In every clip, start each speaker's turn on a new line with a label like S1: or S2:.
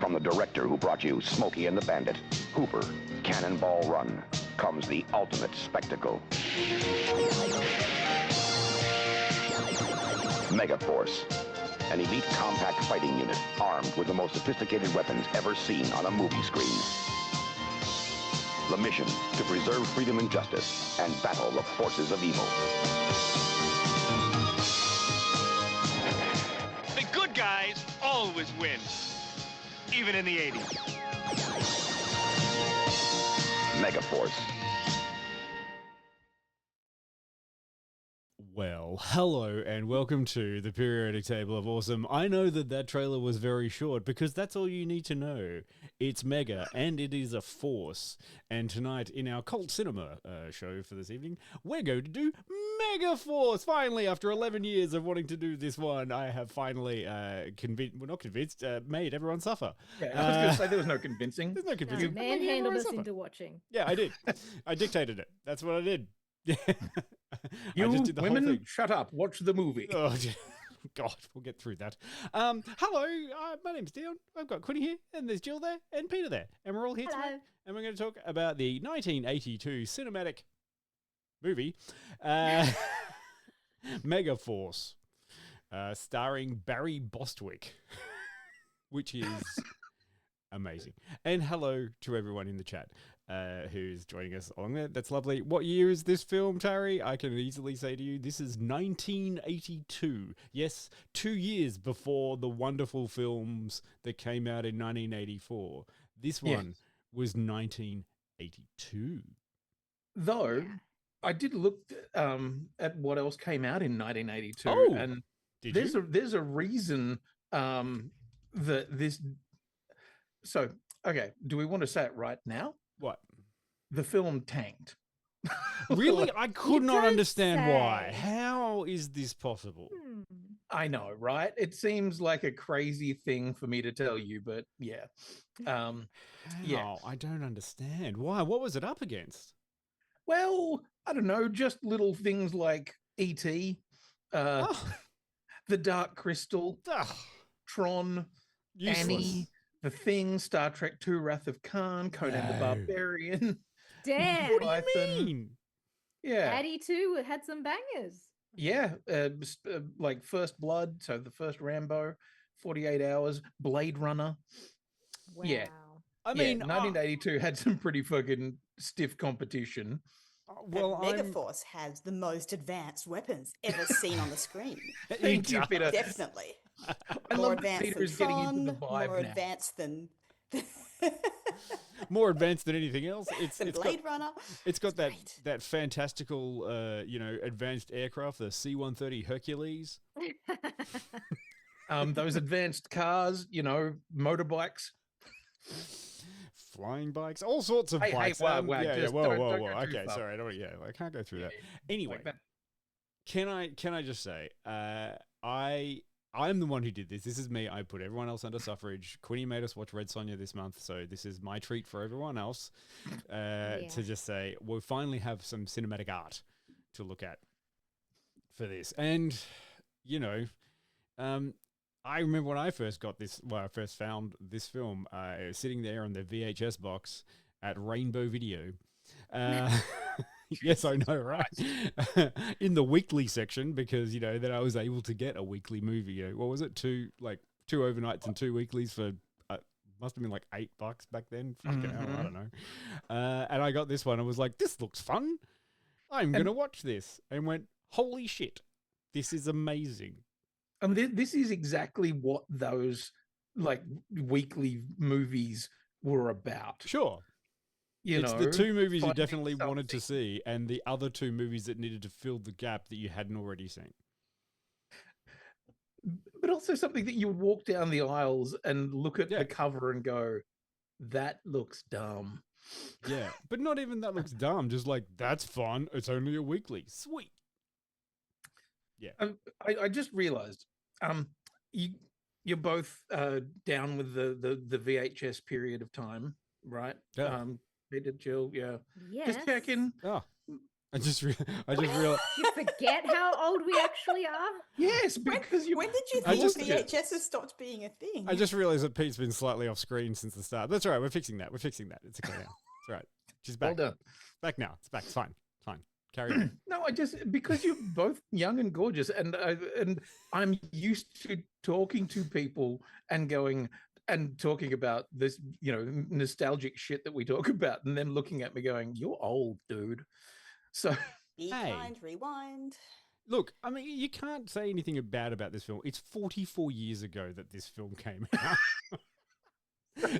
S1: From the director who brought you Smokey and the Bandit, Hooper, Cannonball Run, comes the ultimate spectacle. Megaforce, an elite compact fighting unit armed with the most sophisticated weapons ever seen on a movie screen. The mission, to preserve freedom and justice and battle the forces of evil.
S2: The good guys always win, even in the 80s.
S1: Megaforce.
S3: Well, hello and welcome to the Periodic Table of Awesome. I know that trailer was very short because that's all you need to know. It's Mega and it is a force. And tonight in our cult cinema show for this evening, we're going to do Megaforce. Finally, after 11 years of wanting to do this one, I have finally made everyone suffer.
S4: Yeah, I was going to say there was no convincing.
S3: There's no convincing.
S5: Manhandled us into watching.
S3: Yeah, I did. I dictated it. That's what I did. Yeah.
S4: You
S3: I just did the
S4: women,
S3: whole thing.
S4: Shut up. Watch the movie.
S3: Oh, God, we'll get through that. Hello, my name's Dion. I've got Quinny here, and there's Jill there, and Peter there. And we're all here tonight, and we're going to talk about the 1982 cinematic movie, Megaforce, starring Barry Bostwick, which is amazing. And hello to everyone in the chat who's joining us along there. That's lovely. What year is this film, Tari? I can easily say to you, this is 1982. Yes, 2 years before the wonderful films that came out in 1984. This one was 1982.
S4: Though, I did look at what else came out in 1982.
S3: Oh,
S4: and
S3: there's
S4: a reason that this... So, okay, do we want to say it right now?
S3: What?
S4: The film tanked.
S3: Really? I could not understand why. How is this possible?
S4: I know, right? It seems like a crazy thing for me to tell you, but yeah.
S3: How? I don't understand. Why? What was it up against?
S4: Well, I don't know, just little things like E.T., The Dark Crystal, Tron,
S3: Useless.
S4: Annie, The Thing, Star Trek II, Wrath of Khan, Conan the Barbarian.
S5: Damn.
S3: What do you mean?
S4: Yeah.
S5: Addy too, it had some bangers.
S4: Yeah. Like First Blood, so the first Rambo, 48 Hours, Blade Runner.
S5: Wow.
S4: Yeah.
S3: I mean,
S4: 1982 had some pretty fucking stiff competition.
S3: Well,
S6: Megaforce has the most advanced weapons ever seen on the screen.
S4: Thank you, Peter.
S6: Definitely.
S4: I
S6: More
S4: love that
S6: advanced
S4: Peter
S6: than
S4: is getting into the
S6: Tron,
S4: vibe
S6: more
S4: now.
S6: advanced than...
S3: more advanced than anything else. It's
S6: Blade Runner.
S3: It's got that fantastical, advanced aircraft, the C-130 Hercules.
S4: Those advanced cars, motorbikes.
S3: Flying bikes, all sorts of bikes.
S4: Whoa.
S3: Whoa. Okay, sorry. I can't go through that. Anyway,
S4: Like
S3: can I just say, I'm the one who did this. This is me. I put everyone else under suffrage. Quinny made us watch Red Sonja this month, so this is my treat for everyone else to just say we'll finally have some cinematic art to look at for this. And I remember when I first got this. Well, I first found this film sitting there on the VHS box at Rainbow Video. Yes, I know, right? In the weekly section, because then I was able to get a weekly movie. What was it? Two overnights and 2 weeklies for must have been like $8 back then. Fucking hell, I don't know. And I got this one. I was like, this looks fun. I'm gonna watch this, and went, holy shit, this is amazing.
S4: And this is exactly what those like weekly movies were about.
S3: Sure. It's the 2 movies you definitely wanted to see, and the other 2 movies that needed to fill the gap that you hadn't already seen.
S4: But also something that you would walk down the aisles and look at the cover and go, that looks dumb.
S3: Yeah, but not even that looks dumb. Just like, that's fun. It's only a weekly. Sweet. Yeah.
S4: I just realized you're both down with the VHS period of time, right?
S3: Yeah.
S4: Peter, Jill, yeah.
S5: Yes.
S4: Just checking.
S3: Oh. I just realized.
S5: You forget how old we actually are?
S4: Yes, because you.
S6: When did you
S3: I
S6: think
S3: just-
S6: VHSs stopped being a thing?
S3: I just realized that Pete's been slightly off screen since the start. That's all right. We're fixing that. It's okay now. It's all right. She's back.
S4: Well done.
S3: Back now. It's back. It's fine. Carry on.
S4: No, I just because you're both young and gorgeous, and I'm used to talking to people and talking about this, nostalgic shit that we talk about, and them looking at me going, "You're old, dude." So
S6: Be
S3: Hey.
S6: kind, rewind.
S3: Look, I mean, you can't say anything bad about this film. It's 44 years ago that this film came out.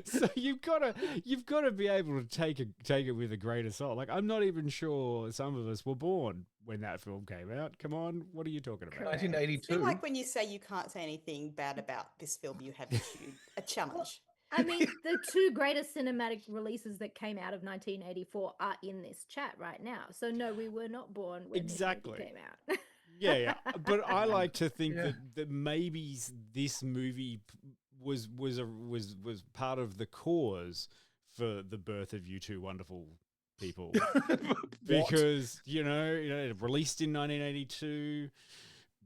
S3: So you've got to be able to take it with a grain of salt. Like, I'm not even sure some of us were born when that film came out. Come on, what are you talking about?
S4: 1982.
S6: I feel like when you say you can't say anything bad about this film, you have issued a challenge.
S5: I mean, the two greatest cinematic releases that came out of 1984 are in this chat right now. So no, we were not born when
S3: Exactly.
S5: this movie came out.
S3: Yeah. But I like to think
S4: Yeah.
S3: that maybe this movie was part of the cause for the birth of you two wonderful people. Because it released in 1982,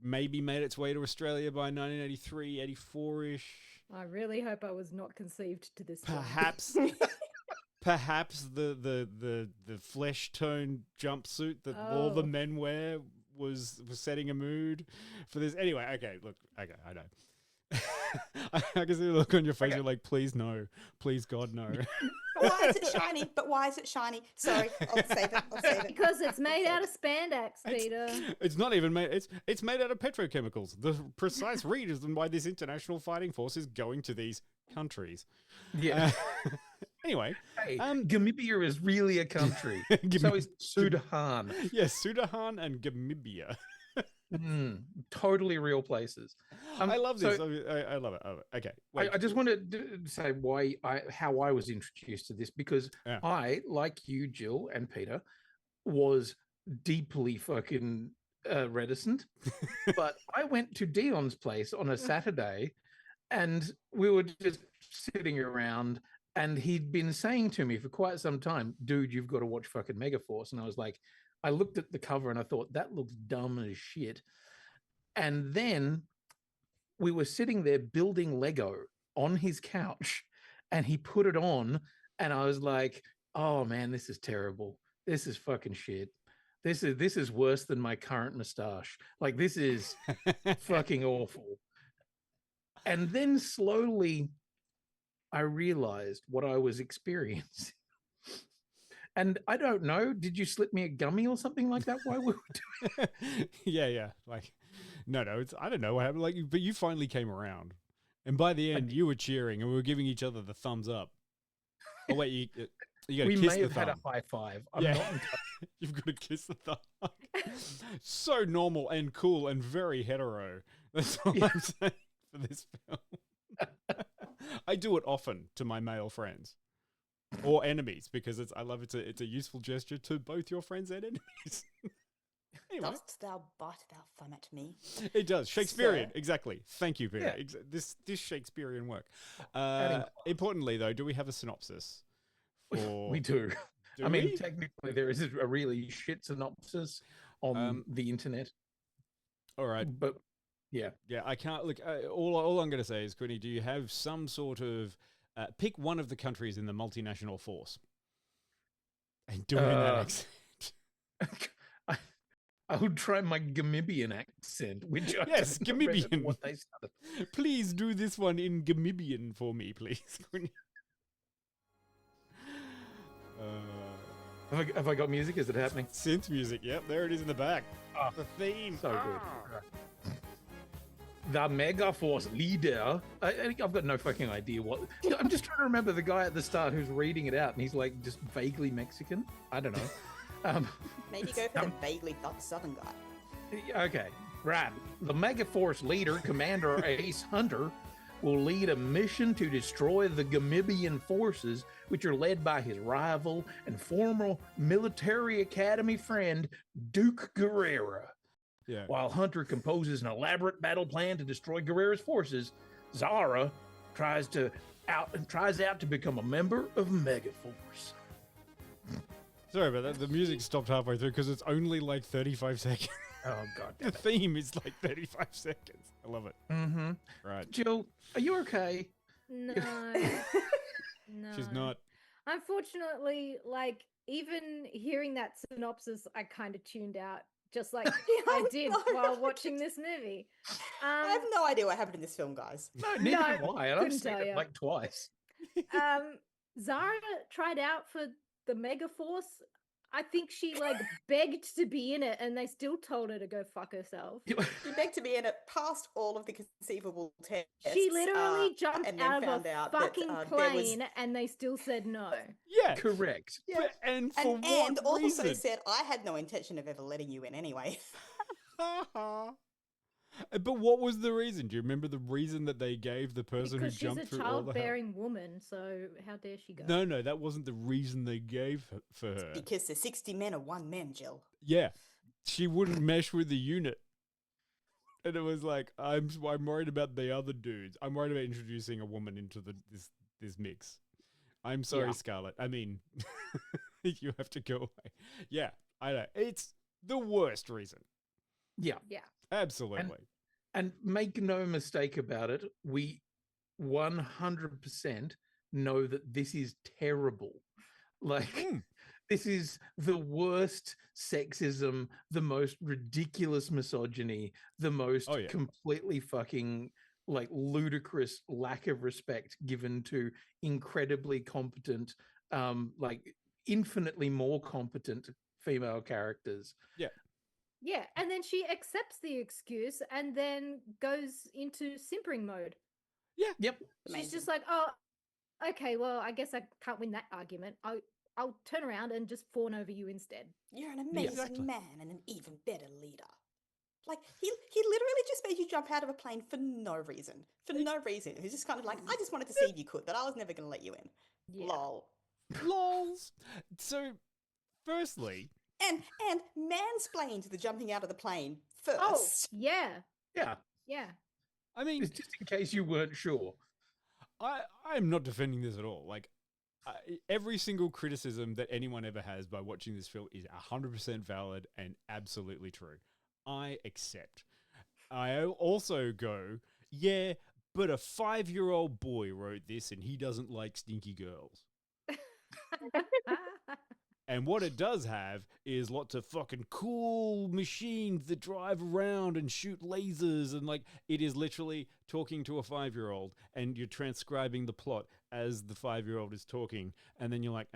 S3: maybe made its way to Australia by 1983, 84ish.
S5: I really hope I was not conceived to this film.
S3: Perhaps the flesh tone jumpsuit that all the
S5: Oh.
S3: men wear was setting a mood for this. Anyway, okay, I know. I can see the look on your face.
S4: Okay.
S3: You're like, please no, please God no.
S6: Why is it shiny? But why is it shiny? Sorry, I'll save it.
S5: Because it's made out of spandex, Peter.
S3: It's not even made. It's made out of petrochemicals. The precise reason why this international fighting force is going to these countries.
S4: Yeah.
S3: Anyway,
S4: Hey, Gamibia is really a country. So is Sudan.
S3: yes, Sudan and Gamibia.
S4: Totally real places.
S3: I love this.
S4: so-
S3: I love it. Okay, wait.
S4: I just wanted to say how I was introduced to this, because
S3: Yeah.
S4: I, like you, Jill and Peter, was deeply fucking reticent. But I went to Dion's place on a Saturday, and we were just sitting around, and he'd been saying to me for quite some time, "Dude, you've got to watch fucking Megaforce." And I was like, I looked at the cover and I thought, that looks dumb as shit. And then we were sitting there building Lego on his couch, and he put it on, and I was like, oh man, this is terrible. This is fucking shit. This is worse than my current mustache. Like, this is fucking awful. And then slowly I realized what I was experiencing. And I don't know, did you slip me a gummy or something like that while we were doing
S3: yeah. Like, no. It's I don't know what happened. Like, but you finally came around, and by the end, you were cheering, and we were giving each other the thumbs up. Oh wait, you got to
S4: We
S3: kiss
S4: may
S3: the
S4: have had a
S3: thumb.
S4: high five. I'm
S3: Yeah.
S4: not entirely
S3: You've got to kiss the thumb. So normal and cool and very hetero. That's all I'm saying for this film. I do it often to my male friends. Or enemies, because I love it's a useful gesture to both your friends and enemies. Anyway,
S6: Dost thou bite thou thumb at me?
S3: it does Shakespearean,
S6: Sir.
S3: exactly. Thank you, Peter.
S4: Yeah.
S3: This Shakespearean work.
S4: Adding class.
S3: Importantly, though, do we have a synopsis? For...
S4: We do.
S3: Do
S4: I mean,
S3: we?
S4: technically, there is a really shit synopsis on the internet,
S3: All right.
S4: but yeah.
S3: Yeah, I can't look. All I'm going to say is, Quinny, do you have some sort of pick one of the countries in the multinational force and do it in that accent?
S4: I would try my Gamibian accent, which I
S3: Yes,
S4: don't know
S3: Gamibian.
S4: what they said.
S3: Please do this one in Gamibian for me, please. Quinny.
S4: Have I got music? Is it happening?
S3: Synth music. Yep, there it is in the back.
S4: Ah,
S3: The theme.
S4: So good. The Megaforce leader. I've got no fucking idea what. I'm just trying to remember the guy at the start who's reading it out, and he's like just vaguely Mexican. I don't know.
S6: Maybe go for the vaguely southern guy.
S4: Okay, right. The Megaforce leader, Commander Ace Hunter, will lead a mission to destroy the Gamibian forces, which are led by his rival and former military academy friend, Duke Guerrera.
S3: Yeah.
S4: While Hunter composes an elaborate battle plan to destroy Guerrera's forces, Zara tries out to become a member of Megaforce.
S3: Sorry about that. The music stopped halfway through because it's only like 35 seconds.
S4: Oh God.
S3: The theme is like 35 seconds. I love it.
S4: Mm-hmm.
S3: Right.
S4: Jill, are you okay?
S5: No. No.
S3: She's not.
S5: Unfortunately, like even hearing that synopsis, I kind of tuned out, just like I did
S6: know,
S5: while
S6: right?
S5: watching this movie.
S6: I have no idea what happened in this film, guys.
S4: No, neither
S5: No,
S4: have I. And I've
S5: couldn't
S4: seen
S5: tell
S4: it
S5: ya.
S4: like twice.
S5: Zara tried out for the Megaforce. I think she like begged to be in it, and they still told her to go fuck herself.
S6: She begged to be in it, passed all of the conceivable tests.
S5: She literally jumped
S6: and then
S5: out of
S6: found
S5: a
S6: out
S5: fucking
S6: that,
S5: plane, and they still said no.
S3: Yeah.
S4: Correct.
S3: But, and for
S6: and
S3: what
S6: also
S3: reason?
S6: said, I had no intention of ever letting you in anyway.
S3: But what was the reason? Do you remember the reason that they gave the person
S5: Because
S3: who
S5: she's
S3: jumped
S5: a
S3: through all the hell?
S5: childbearing woman, so how dare she go?
S3: No, that wasn't the reason they gave for her.
S6: Because the 60 men are one man, Jill.
S3: Yeah, she wouldn't mesh with the unit, and it was like I'm worried about the other dudes. I'm worried about introducing a woman into this mix. I'm sorry,
S4: Yeah.
S3: Scarlett. I mean, you have to go away. Yeah, I know it's the worst reason.
S4: Yeah.
S5: Yeah.
S3: Absolutely.
S4: And make no mistake about it, we 100% know that this is terrible. Like, this is the worst sexism, the most ridiculous misogyny, the most completely fucking like ludicrous lack of respect given to incredibly competent, like infinitely more competent female characters.
S3: Yeah.
S5: Yeah, and then she accepts the excuse and then goes into simpering mode.
S3: Yeah.
S4: Yep.
S5: She's just like, oh, okay, well, I guess I can't win that argument. I'll turn around and just fawn over you instead.
S6: You're an amazing man and an even better leader. Like, he literally just made you jump out of a plane for no reason. For no reason. He's just kind of like, I just wanted to see if you could, but I was never going to let you in.
S5: Yeah.
S6: Lol.
S3: Lols. So, firstly...
S6: And mansplained the jumping out of the plane first.
S5: Oh, yeah.
S4: Yeah.
S5: Yeah.
S3: I mean...
S4: Just in case you weren't sure.
S3: I'm not defending this at all. Like, every single criticism that anyone ever has by watching this film is 100% valid and absolutely true. I accept. I also go, yeah, but a 5-year-old boy wrote this and he doesn't like stinky girls. And what it does have is lots of fucking cool machines that drive around and shoot lasers. And like, it is literally talking to a 5-year-old and you're transcribing the plot as the 5-year-old is talking. And then you're like,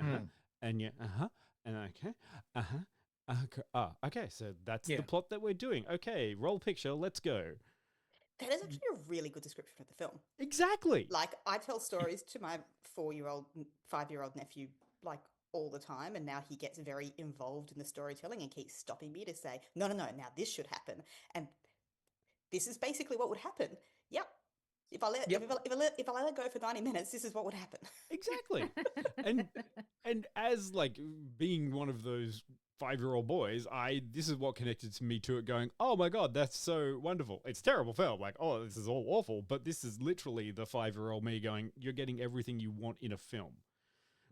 S3: and you, and okay, okay. So that's the plot that we're doing. Okay. Roll picture. Let's go.
S6: That is actually a really good description of the film.
S3: Exactly.
S6: Like, I tell stories to my 5-year-old nephew, like, all the time, and now he gets very involved in the storytelling and keeps stopping me to say, no, now this should happen, and this is basically what would happen. Yep. If I let it go for 90 minutes, this is what would happen.
S3: Exactly. and as like being one of those 5-year-old boys, this is what connected to me to it, going, oh my God, that's so wonderful. It's a terrible film. Like, oh, this is all awful. But this is literally the 5-year-old me going, you're getting everything you want in a film.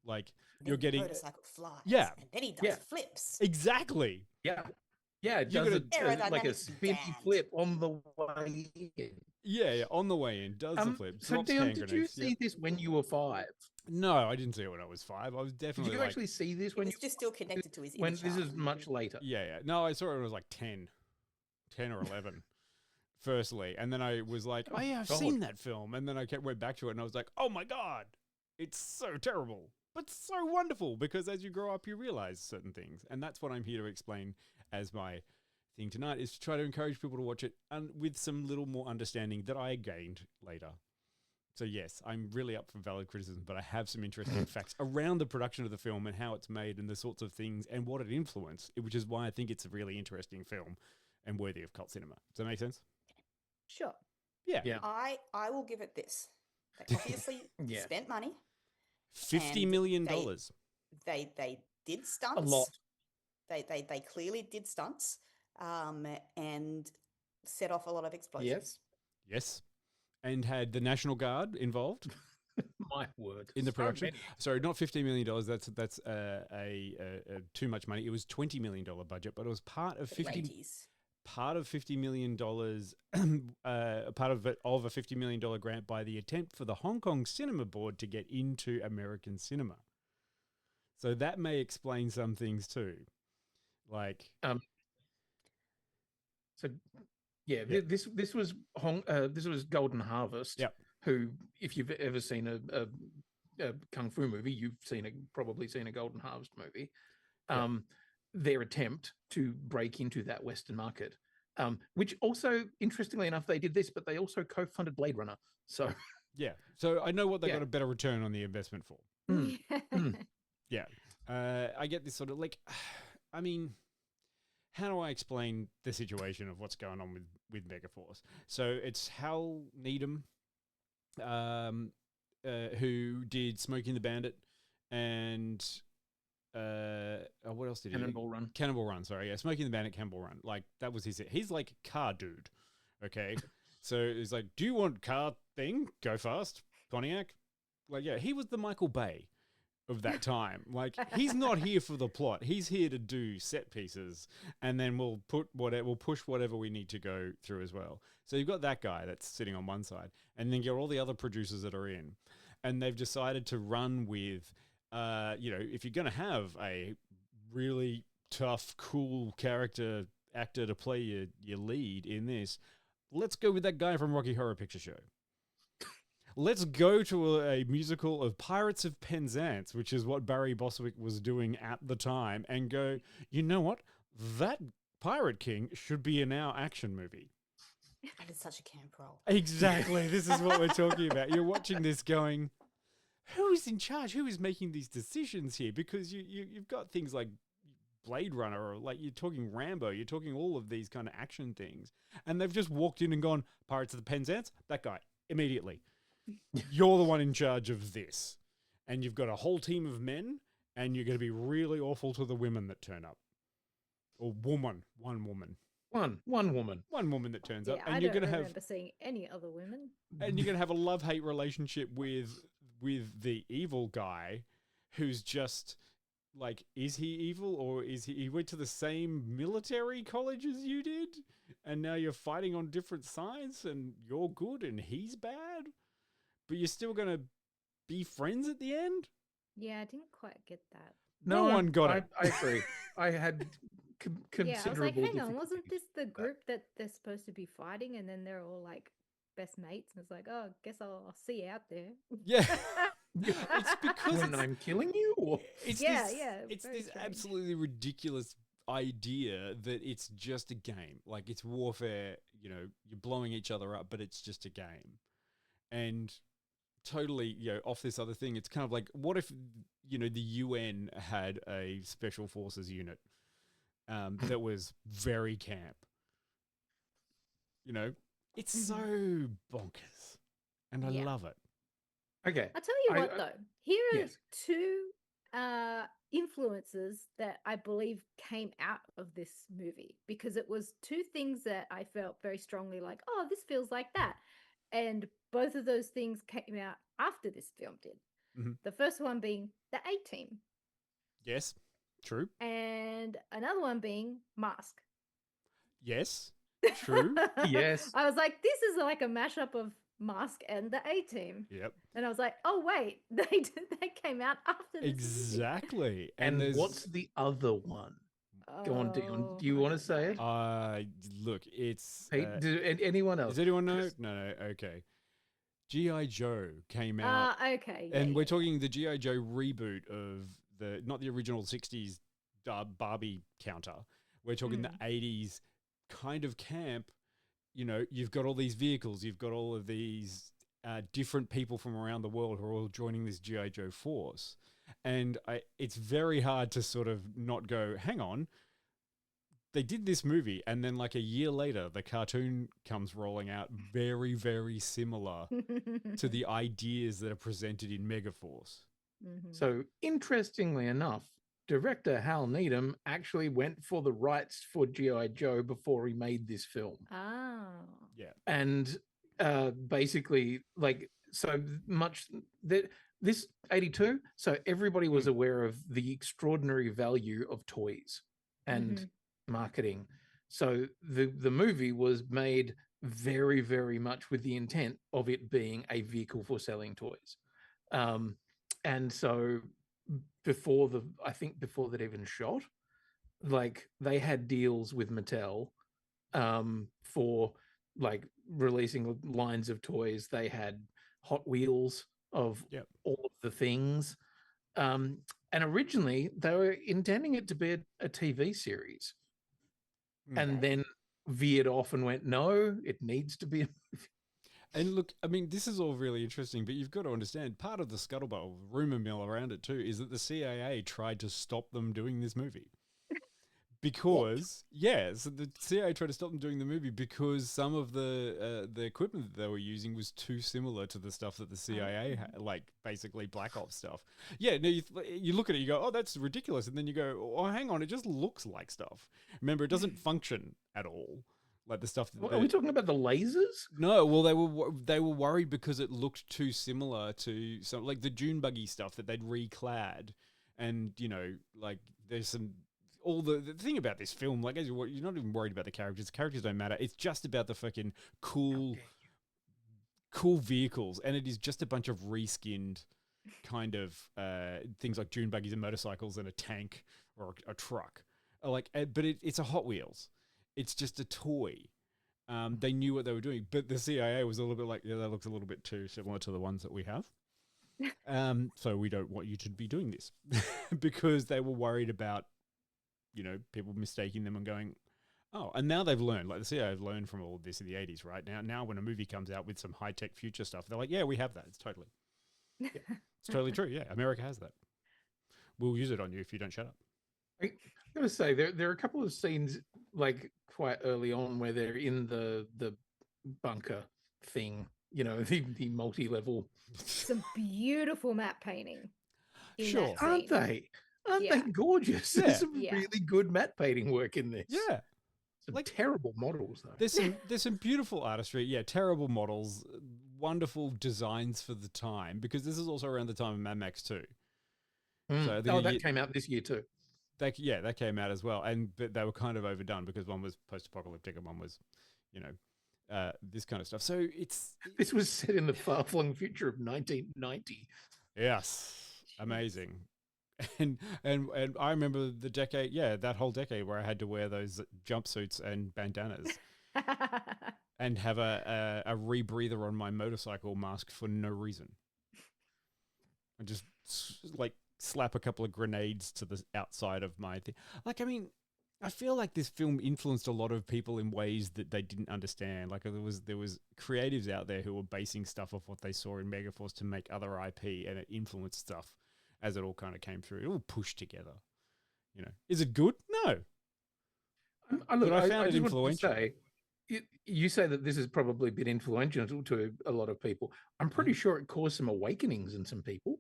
S3: Like, you're getting
S6: motorcycle flies.
S3: Yeah.
S6: And then he does flips.
S3: Exactly.
S4: Yeah. Yeah, it does like a spinny flip on the way in.
S3: Yeah, on the way in, does the flip.
S4: So, Dion, did you see this when you were 5?
S3: No, I didn't see it when I was 5. I was definitely.
S4: Did you actually see this when
S6: you just still connected to his inner
S4: when this
S6: child.
S4: is much later?
S3: Yeah. No, I saw it when I was like 10 or 11. Firstly, and then I was like, oh yeah, I've seen that film, and then I went back to it, and I was like, oh my God, it's so terrible. But so wonderful, because as you grow up, you realize certain things. And that's what I'm here to explain as my thing tonight, is to try to encourage people to watch it and with some little more understanding that I gained later. So yes, I'm really up for valid criticism, but I have some interesting facts around the production of the film and how it's made and the sorts of things and what it influenced, which is why I think it's a really interesting film and worthy of cult cinema. Does that make sense?
S5: Sure.
S3: Yeah.
S6: I will give it this. They obviously spent money.
S3: $50 million.
S6: They did stunts.
S4: A lot.
S6: They clearly did stunts, and set off a lot of explosions.
S4: Yes.
S3: Yes. And had the National Guard involved.
S4: My word.
S3: in the
S4: So
S3: production.
S4: many.
S3: Sorry, not $15 million. That's too much money. It was $20 million budget, but it was part of
S6: For the
S3: 50
S6: 80s.
S3: part of $50 million, part of it of a $50 million grant by the attempt for the Hong Kong Cinema Board to get into American cinema. So that may explain some things too. Like,
S4: So yeah,
S3: Yeah.
S4: this was this was Golden Harvest.
S3: Yep.
S4: Who, if you've ever seen a kung fu movie, you've probably seen a Golden Harvest movie.
S3: Yep.
S4: Their attempt to break into that Western market, which also, interestingly enough, they did this, but they also co-funded Blade Runner. So
S3: yeah. So I know what they
S4: Yeah.
S3: got a better return on the investment for.
S4: Mm, mm.
S3: Yeah. I get this sort of like, I mean, how do I explain the situation of what's going on with Megaforce? So it's Hal Needham, who did Smoking the Bandit, and what else did he do?
S4: Cannonball Run.
S3: Cannonball Run, sorry. Yeah, Smoking the Bandit, Cannonball Run. Like, that was his... He's like car dude, okay? So it's like, do you want car thing? Go fast. Pontiac? Like, yeah, he was the Michael Bay of that time. Like, he's not here for the plot. He's here to do set pieces, and then we'll push whatever we need to go through as well. So you've got that guy that's sitting on one side, and then you've got all the other producers that are in, and they've decided to run with, if you're going to have a really tough, cool character actor to play your lead in this, let's go with that guy from Rocky Horror Picture Show. Let's go to a musical of Pirates of Penzance, which is what Barry Bostwick was doing at the time, and go, you know what? That Pirate King should be in our action movie.
S6: And it's such a camp role.
S3: Exactly. This is what we're talking about. You're watching this going, who is in charge? Who is making these decisions here? Because you've got things like Blade Runner, or like you're talking Rambo, you're talking all of these kind of action things. And they've just walked in and gone, Pirates of the Penzance, that guy, immediately. You're the one in charge of this. And you've got a whole team of men, and you're going to be really awful to the women that turn up. Or one woman.
S4: One woman.
S3: One woman that turns up.
S5: Yeah,
S3: And
S5: I
S3: you're
S5: don't
S3: going to
S5: remember seeing any other women.
S3: and you're going to have a love-hate relationship with the evil guy who's just like, is he evil, or is he went to the same military college as you did, and now you're fighting on different sides, and you're good and he's bad, but you're still going to be friends at the end?
S5: Yeah, I didn't quite get that.
S3: No one got it.
S4: I agree. I had considerable.
S5: Yeah, I was like, hang on, wasn't
S4: difficulty
S5: this the
S4: with that.
S5: group that they're supposed to be fighting, and then they're all like best mates, and it's like, oh, guess I'll see you out there.
S3: Yeah. It's because
S4: When I'm killing you? Or?
S3: it's
S5: Yeah,
S3: this,
S5: yeah,
S3: it's
S5: very
S3: this
S5: strange.
S3: absolutely ridiculous idea that it's just a game. Like, it's warfare, you're blowing each other up, but it's just a game. And totally, off this other thing, it's kind of like, what if, the UN had a special forces unit that was very camp? It's so bonkers. And I
S5: Yeah.
S3: love it.
S4: Okay.
S5: I'll tell you what, though. Here are
S4: yes.
S5: two influences that I believe came out of this movie, because it was two things that I felt very strongly like, oh, this feels like that. And both of those things came out after this film did.
S3: Mhm.
S5: The first one being the A-Team,
S3: Yes, true.
S5: and another one being Mask.
S3: Yes, true.
S4: Yes.
S5: I was like, this is like a mashup of Mask and the A-Team.
S3: Yep,
S5: And I was like, oh, wait, they came out after this movie.
S3: exactly.
S4: And
S3: there's
S4: what's the other one? Go on, Dion.
S5: Oh,
S4: Do you
S5: I
S4: want to
S5: don't
S4: say
S5: know.
S4: it?
S3: look, it's
S4: Hey, anyone else?
S3: does anyone know?
S4: 'Cause-
S3: No, okay. G.I. Joe came out,
S5: Okay. Yeah,
S3: and we're
S5: yeah.
S3: talking the G.I. Joe reboot of not the original 60s Barbie counter. We're talking the 80s kind of camp. You've got all these vehicles, you've got all of these different people from around the world who are all joining this G.I. Joe force. And it's very hard to sort of not go, hang on, they did this movie, and then like a year later, the cartoon comes rolling out very, very similar to the ideas that are presented in Megaforce.
S5: Mhm.
S4: So, interestingly enough, director Hal Needham actually went for the rights for G.I. Joe before he made this film.
S5: Oh.
S3: Yeah.
S4: And basically, like, so much that this 82, so everybody was aware of the extraordinary value of toys and marketing. So the movie was made very, very much with the intent of it being a vehicle for selling toys. And so I think before that even shot, like they had deals with Mattel for like releasing lines of toys. They had Hot Wheels of all of the things. And originally they were intending it to be a TV series, and then veered off and went, no, it needs to be a movie.
S3: And look, I mean, this is all really interesting, but you've got to understand part of the scuttlebutt, rumor mill around it too, is that the CIA tried to stop them doing this movie. Because so the CIA tried to stop them doing the movie because some of the equipment that they were using was too similar to the stuff that the CIA had, like basically Black Ops stuff. Yeah, no, you look at it, you go, oh, that's ridiculous, and then you go, oh, hang on, it just looks like stuff. Remember, it doesn't function at all. Like the stuff that
S4: Are we talking about the lasers?
S3: No, well, they were worried because it looked too similar to some like the Dune buggy stuff that they'd reclad, and like there's some. All the thing about this film, like as you're not even worried about the characters. The characters don't matter. It's just about the fucking cool vehicles, and it is just a bunch of reskinned kind of things like dune buggies and motorcycles and a tank or a truck. But it's a Hot Wheels. It's just a toy. They knew what they were doing, but the CIA was a little bit like, yeah, that looks a little bit too similar to the ones that we have. So we don't want you to be doing this because they were worried about people mistaking them and going, oh, and now they've learned, like the CIA have learned from all of this in the 80s, right? Now when a movie comes out with some high-tech future stuff, they're like, yeah, we have that. It's totally true. Yeah, America has that. We'll use it on you if you don't shut up.
S4: I'm going to say there are a couple of scenes like quite early on where they're in the bunker thing, the multi-level.
S5: Some beautiful matte painting.
S3: Sure.
S4: Aren't they? Aren't they gorgeous?
S3: Yeah.
S4: There's some really good matte painting work in this.
S3: Yeah.
S4: Some terrible models, though.
S3: There's some beautiful artistry. Yeah, terrible models, wonderful designs for the time, because this is also around the time of Mad Max 2.
S4: So that came out this year too.
S3: That came out as well, but they were kind of overdone because one was post-apocalyptic and one was, this kind of stuff. So
S4: this was set in the far-flung future of 1990.
S3: Yes, amazing. And I remember the decade, that whole decade where I had to wear those jumpsuits and bandanas and have a rebreather on my motorcycle mask for no reason. And just like slap a couple of grenades to the outside of my thing. Like, I mean, I feel like this film influenced a lot of people in ways that they didn't understand. Like there was creatives out there who were basing stuff off what they saw in Megaforce to make other IP, and it influenced stuff as it all kind of came through. It all pushed together. Is it good? No. But I found it influential.
S4: You say that this has probably been influential to a lot of people. I'm pretty sure it caused some awakenings in some people.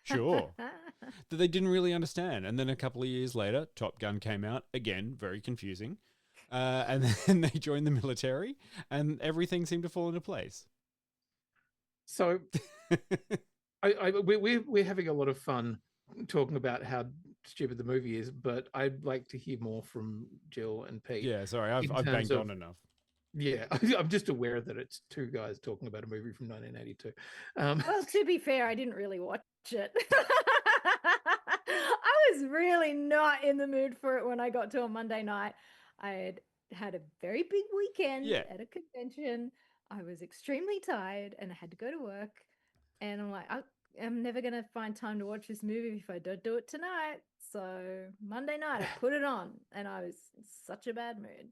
S3: Sure. That they didn't really understand. And then a couple of years later, Top Gun came out. Again, very confusing. And then they joined the military and everything seemed to fall into place.
S4: So we're having a lot of fun talking about how stupid the movie is, but I'd like to hear more from Jill and Pete.
S3: Yeah, sorry, I've banged on enough.
S4: Yeah, I'm just aware that it's two guys talking about a movie from 1982.
S5: Well, to be fair, I didn't really watch it. I was really not in the mood for it when I got to a Monday night. I had a very big weekend at a convention. I was extremely tired and I had to go to work. And I'm like, I'm never going to find time to watch this movie if I don't do it tonight. So Monday night, I put it on and I was in such a bad mood.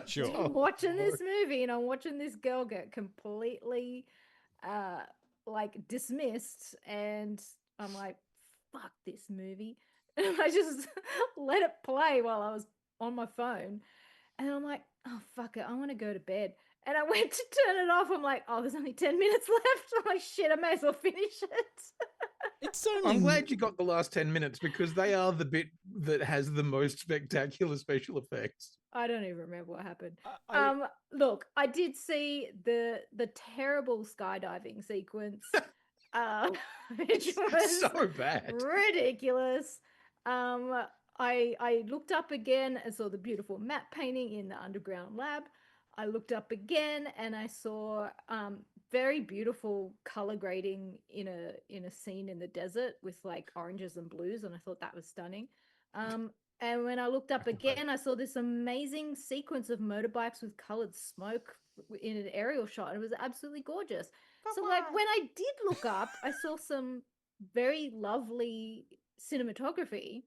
S3: Sure.
S5: I'm watching this movie and I'm watching this girl get completely dismissed, and I'm like, fuck this movie. And I just let it play while I was on my phone. And I'm like, oh, fuck it. I want to go to bed. And I went to turn it off. I'm like, oh, there's only 10 minutes left. I'm like, shit, I may as well finish it.
S4: I'm glad you got the last 10 minutes because they are the bit that has the most spectacular special effects.
S5: I don't even remember what happened. Look, I did see the terrible skydiving sequence. which was
S4: So bad.
S5: ridiculous. I looked up again and saw the beautiful matte painting in the underground lab. I looked up again and I saw very beautiful color grading in a scene in the desert with like oranges and blues, and I thought that was stunning. And when I looked up again, I saw this amazing sequence of motorbikes with colored smoke in an aerial shot. It was absolutely gorgeous. So, like, when I did look up, I saw some very lovely cinematography,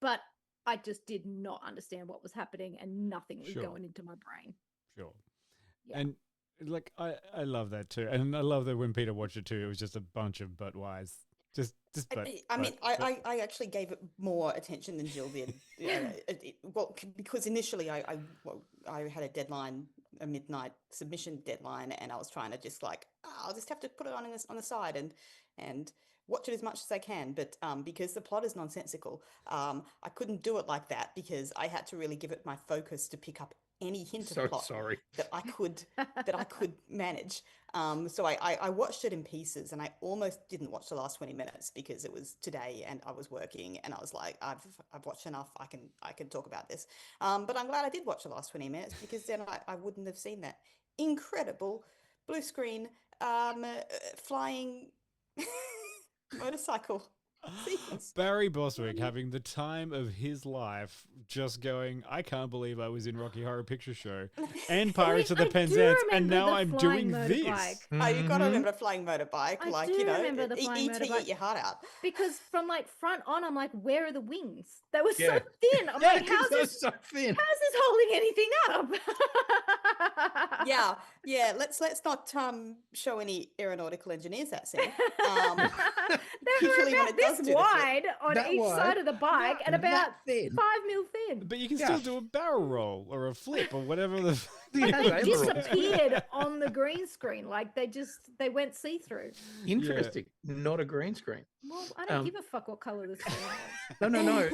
S5: but I just did not understand what was happening and nothing was
S3: Sure.
S5: going into my brain.
S3: Sure.
S5: Yeah.
S3: And like I love that too. And I love that when Peter watched it too, it was just a bunch of butt wise. Just but
S6: I actually gave it more attention than Jill did. Because initially I had a deadline, a midnight submission deadline, and I was trying to just like, I'll just have to put it on the side and watch it as much as I can. But because the plot is nonsensical, I couldn't do it like that because I had to really give it my focus to pick up any hint of plot that I could manage. So I watched it in pieces, and I almost didn't watch the last 20 minutes because it was today and I was working, and I was like, I've watched enough. I can talk about this. But I'm glad I did watch the last 20 minutes because then I wouldn't have seen that incredible blue screen flying motorcycle sequence.
S3: Barry Bostwick having the time of his life, just going, I can't believe I was in Rocky Horror Picture Show and Pirates of the Penzance, and now I'm doing this.
S6: Oh, you got to remember the flying morbike.
S5: I
S6: like,
S5: do
S6: you know,
S5: remember the flying
S6: E.T.
S5: motorbike.
S6: eat your heart out.
S5: Because from like front on, I'm like, where are the wings? They were so
S4: Yeah.
S5: thin. I'm like, how's this
S4: so thin?
S5: how's this holding anything up?
S6: Yeah. Let's not show any aeronautical engineers that scene.
S5: They were
S6: usually when
S5: about
S6: it does
S5: this
S6: do the trick.
S5: wide on
S4: That
S5: each
S4: wide?
S5: side of the bike and about
S4: That thin.
S5: 5 mil thin.
S3: But you can still do a barrel roll or a flip or whatever the.
S5: But
S4: Yeah,
S5: they
S4: they were-
S5: disappeared on the green screen. Like they went see-through.
S4: Interesting. Not a green screen.
S5: Well, I don't give a fuck what color the screen was.
S4: No.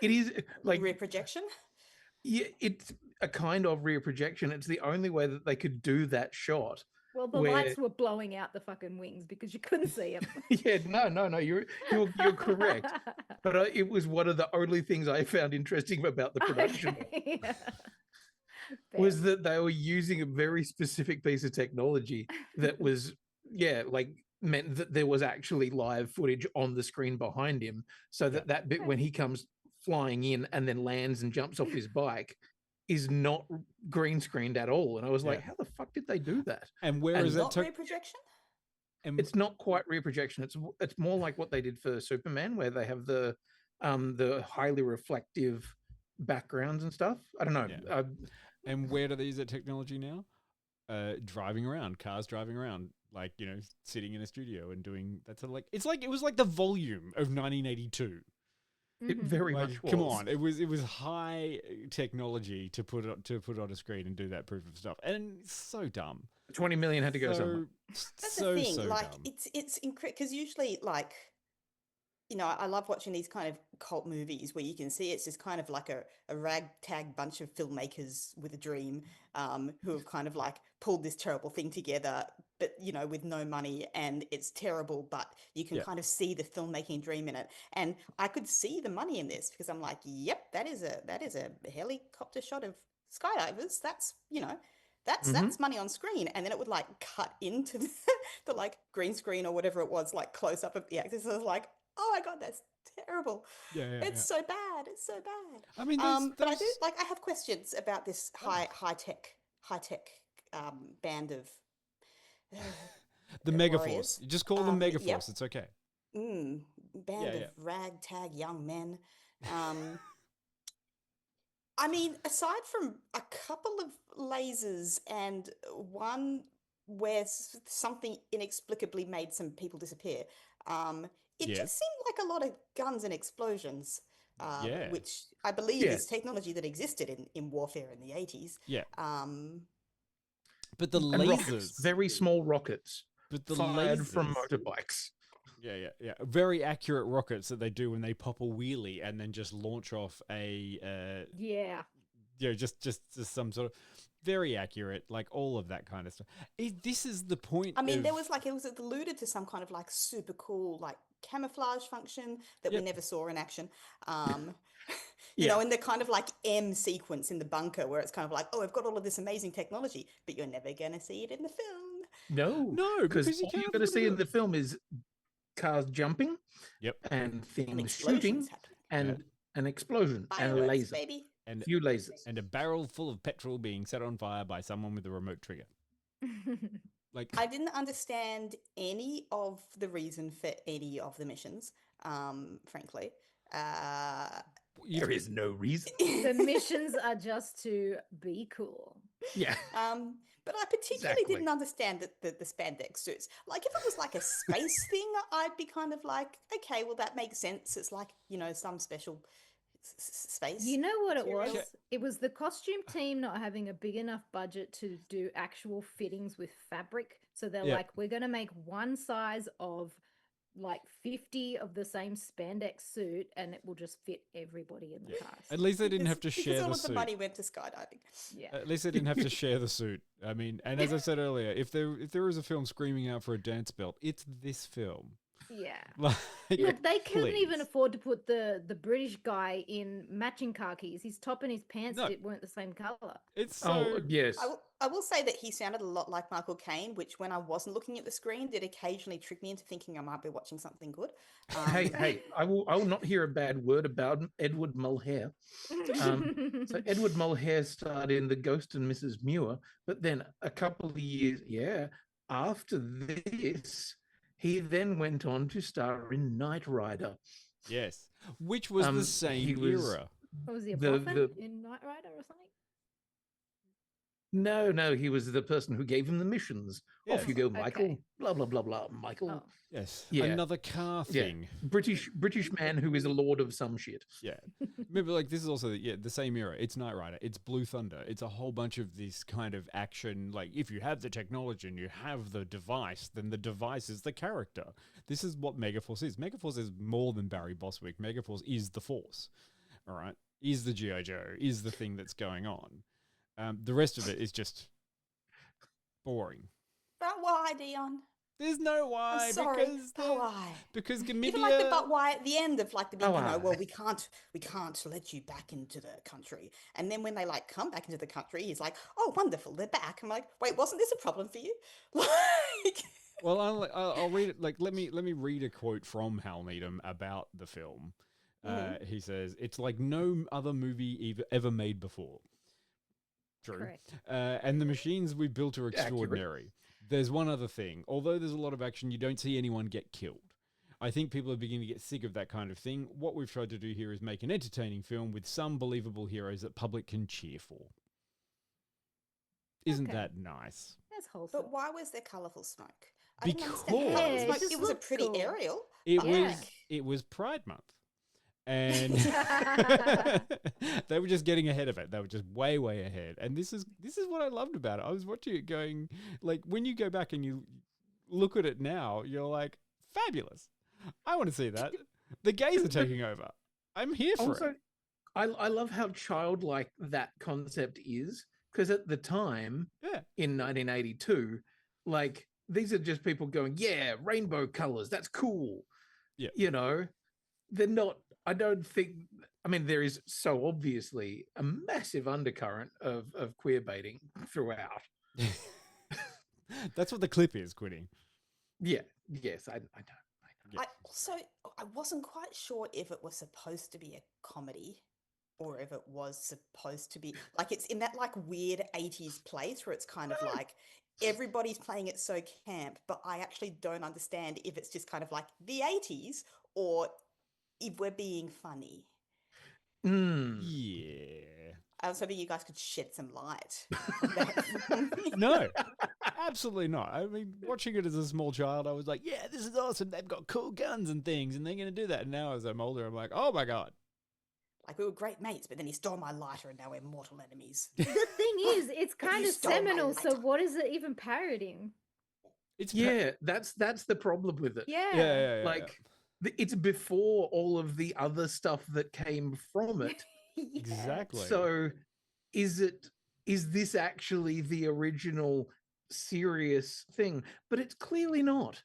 S4: It is like
S6: Rear projection.
S4: Yeah, it's a kind of rear projection. It's the only way that they could do that shot.
S5: Well, the lights were blowing out the fucking wings because you couldn't see them.
S4: Yeah, no, you're correct. But it was one of the only things I found interesting about the production
S5: Okay, yeah.
S4: was that they were using a very specific piece of technology that was, like meant that there was actually live footage on the screen behind him, so that bit when he comes flying in and then lands and jumps off his bike is not green screened at all. And I was like, how the fuck did they do that?
S3: And where is
S6: Not
S3: that?
S6: rear projection.
S4: It's not quite rear projection. It's more like what they did for Superman, where they have the highly reflective backgrounds and stuff. I don't know.
S3: Yeah. And where do they use that technology now? Driving around, cars driving around, like, you know, sitting in a studio and doing that's like it's like it was like the volume of 1982.
S4: It very
S3: Like,
S4: much was.
S3: come on, it was high technology to put on a screen and do that proof of stuff, and it's so dumb.
S4: 20 million had to go somewhere.
S6: That's
S3: so
S6: the thing. Like
S3: dumb.
S6: it's incredible because usually, like, you know, I love watching these kind of cult movies where you can see it's just kind of like a ragtag bunch of filmmakers with a dream who have kind of like pulled this terrible thing together, but, you know, with no money, and it's terrible, but you can kind of see the filmmaking dream in it. And I could see the money in this because I'm like, yep, that is a helicopter shot of skydivers. That's, you know, that's money on screen. And then it would like cut into the like green screen or whatever it was, like close up of the actors. So I was like, oh my God, that's terrible. It's so bad. It's so bad.
S3: I mean,
S6: but I do like, I have questions about this high tech band of
S3: the Megaforce.
S6: warriors.
S3: You just call them Megaforce.
S6: Yep.
S3: It's okay.
S6: Band of ragtag young men. I mean, aside from a couple of lasers and one where something inexplicably made some people disappear, it just seemed like a lot of guns and explosions, which I believe is technology that existed in warfare in the 80s.
S3: Yeah. But the
S4: And
S3: lasers,
S4: rockets, very small rockets,
S3: but the
S4: fired
S3: lasers
S4: from motorbikes.
S3: Yeah. Very accurate rockets that they do when they pop a wheelie and then just launch off a just some sort of. very accurate, like all of that kind of stuff. This is the point.
S6: I mean,
S3: of,
S6: there was like, it was alluded to some kind of like super cool like camouflage function that we
S3: Yep.
S6: never saw in action. You
S4: Yeah.
S6: know, in the kind of like M sequence in the bunker where it's kind of like, oh, I've got all of this amazing technology, but you're never going to see it in the film.
S3: No,
S4: because
S3: because you
S4: all
S3: can't
S4: you're going to
S3: afford
S4: see
S3: to
S4: in
S3: do
S4: the film is cars jumping
S3: Yep.
S4: and things
S6: explosions
S4: shooting
S6: happening.
S4: and an explosion and a
S6: Fireworks,
S4: laser.
S6: baby.
S3: and
S4: Few lasers.
S3: and a barrel full of petrol being set on fire by someone with a remote trigger. Like
S6: I didn't understand any of the reason for any of the missions, frankly.
S4: There is no reason.
S5: The missions are just to be cool.
S4: Yeah.
S6: But I particularly
S4: Exactly.
S6: didn't understand the spandex suits. Like, if it was like a space thing, I'd be kind of like, okay, well, that makes sense. It's like, you know, some special space.
S5: You know what it
S6: material.
S5: was? It was the costume team not having a big enough budget to do actual fittings with fabric. So they're
S3: Yeah.
S5: like, we're going to make one size of like 50 of the same spandex suit and it will just fit everybody in the cast.
S3: at least they didn't have to
S6: Because
S3: share
S6: all
S3: the
S6: of the
S3: suit.
S6: money went to skydiving.
S5: Yeah.
S3: At least they didn't have to share the suit. I mean, and as I said earlier, if there is a film screaming out for a dance belt, it's this film.
S5: Yeah.
S3: Like,
S5: Look, they couldn't even
S3: please.
S5: afford to put the British guy in matching khakis. His top and his pants
S3: No.
S5: weren't the same color.
S3: It's so.
S4: Oh, yes.
S6: I will say that he sounded a lot like Michael Caine, which when I wasn't looking at the screen did occasionally trick me into thinking I might be watching something good.
S4: Hey, I will not hear a bad word about Edward Mulhare. So Edward Mulhare starred in The Ghost and Mrs. Muir, but then a couple of years, after this, he then went on to star in Knight Rider.
S3: Yes, which was the
S4: he
S3: same
S4: was-
S3: era.
S5: What was he, a
S4: The-
S5: boffin
S4: the-
S5: in Knight Rider or something?
S4: No, he was the person who gave him the missions. Off
S3: Yes.
S4: you go,
S5: Okay.
S4: Michael. Blah blah blah blah. Michael.
S5: Oh.
S3: Yes,
S4: Yeah.
S3: another car
S4: Yeah.
S3: thing.
S4: British man who is a lord of some shit.
S3: Yeah. Remember, like, this is also the same era. It's Knight Rider. It's Blue Thunder. It's a whole bunch of this kind of action. Like, if you have the technology and you have the device, then the device is the character. This is what Megaforce is. Megaforce is more than Barry Bostwick. Megaforce is the Force. All right? Is the G.I. Joe. Is the thing that's going on. The rest of it is just boring.
S6: But why, Dion?
S3: There's no why.
S6: I'm sorry.
S3: Because
S6: But why?
S3: because
S6: Even
S3: Gamidia...
S6: like the but why at the end of like the big,
S4: Oh,
S6: you know, well,
S4: why?
S6: we can't let you back into the country. And then when they like come back into the country, he's like, oh, wonderful, they're back. I'm like, wait, wasn't this a problem for you? Like,
S3: Well, I'll read it. Like, let me read a quote from Hal Needham about the film. He says, "It's like no other movie ever made before." True.
S5: Correct.
S3: And the machines we built are extraordinary. There's one other thing. Although there's a lot of action, you don't see anyone get killed. I think people are beginning to get sick of that kind of thing. What we've tried to do here is make an entertaining film with some believable heroes that public can cheer for. Isn't
S5: Okay.
S3: that nice?
S5: That's wholesome.
S6: but why was there colourful smoke? I didn't understand
S3: Because-
S6: colourful
S5: Yeah, it
S6: smoke.
S5: just
S6: It was a
S5: looked
S6: pretty
S5: cool.
S6: aerial.
S3: It
S6: but,
S3: was
S6: like,
S3: it was Pride Month. And they were just getting ahead of it. They were just way ahead. And this is what I loved about it. I was watching it going, like, when you go back and you look at it now, you're like, fabulous. I want to see that. The gays are taking over. I'm here for
S4: Also,
S3: it.
S4: I love how childlike that concept is, because at the time,
S3: Yeah.
S4: in 1982, like, these are just people going, yeah, rainbow colors, that's cool.
S3: Yeah.
S4: You know, they're not, I don't think, I mean, there is so obviously a massive undercurrent of queer baiting throughout.
S3: That's what the clip is, Quinny.
S4: Yeah, yes, I know.
S3: Yeah.
S6: I wasn't quite sure if it was supposed to be a comedy or if it was supposed to be like it's in that like weird 80s place where it's kind of like everybody's playing it so camp, but I actually don't understand if it's just kind of like the 80s or if we're being funny.
S4: Mm.
S3: Yeah.
S6: I was hoping you guys could shed some light on that for me.
S3: No, absolutely not. I mean, watching it as a small child, I was like, yeah, this is awesome. They've got cool guns and things, and they're going to do that. And now as I'm older, I'm like, oh my God.
S6: Like we were great mates, but then he stole my lighter and now we're mortal enemies.
S5: The thing is, it's kind
S6: you
S5: of
S6: stole my
S5: seminal, so
S6: lighter.
S5: what is it even parodying?
S3: It's
S4: Yeah, that's the problem with it.
S5: Yeah.
S3: yeah.
S4: Like, it's before all of the other stuff that came from it.
S5: Yeah.
S3: Exactly.
S4: So is it is this actually the original serious thing? But it's clearly not.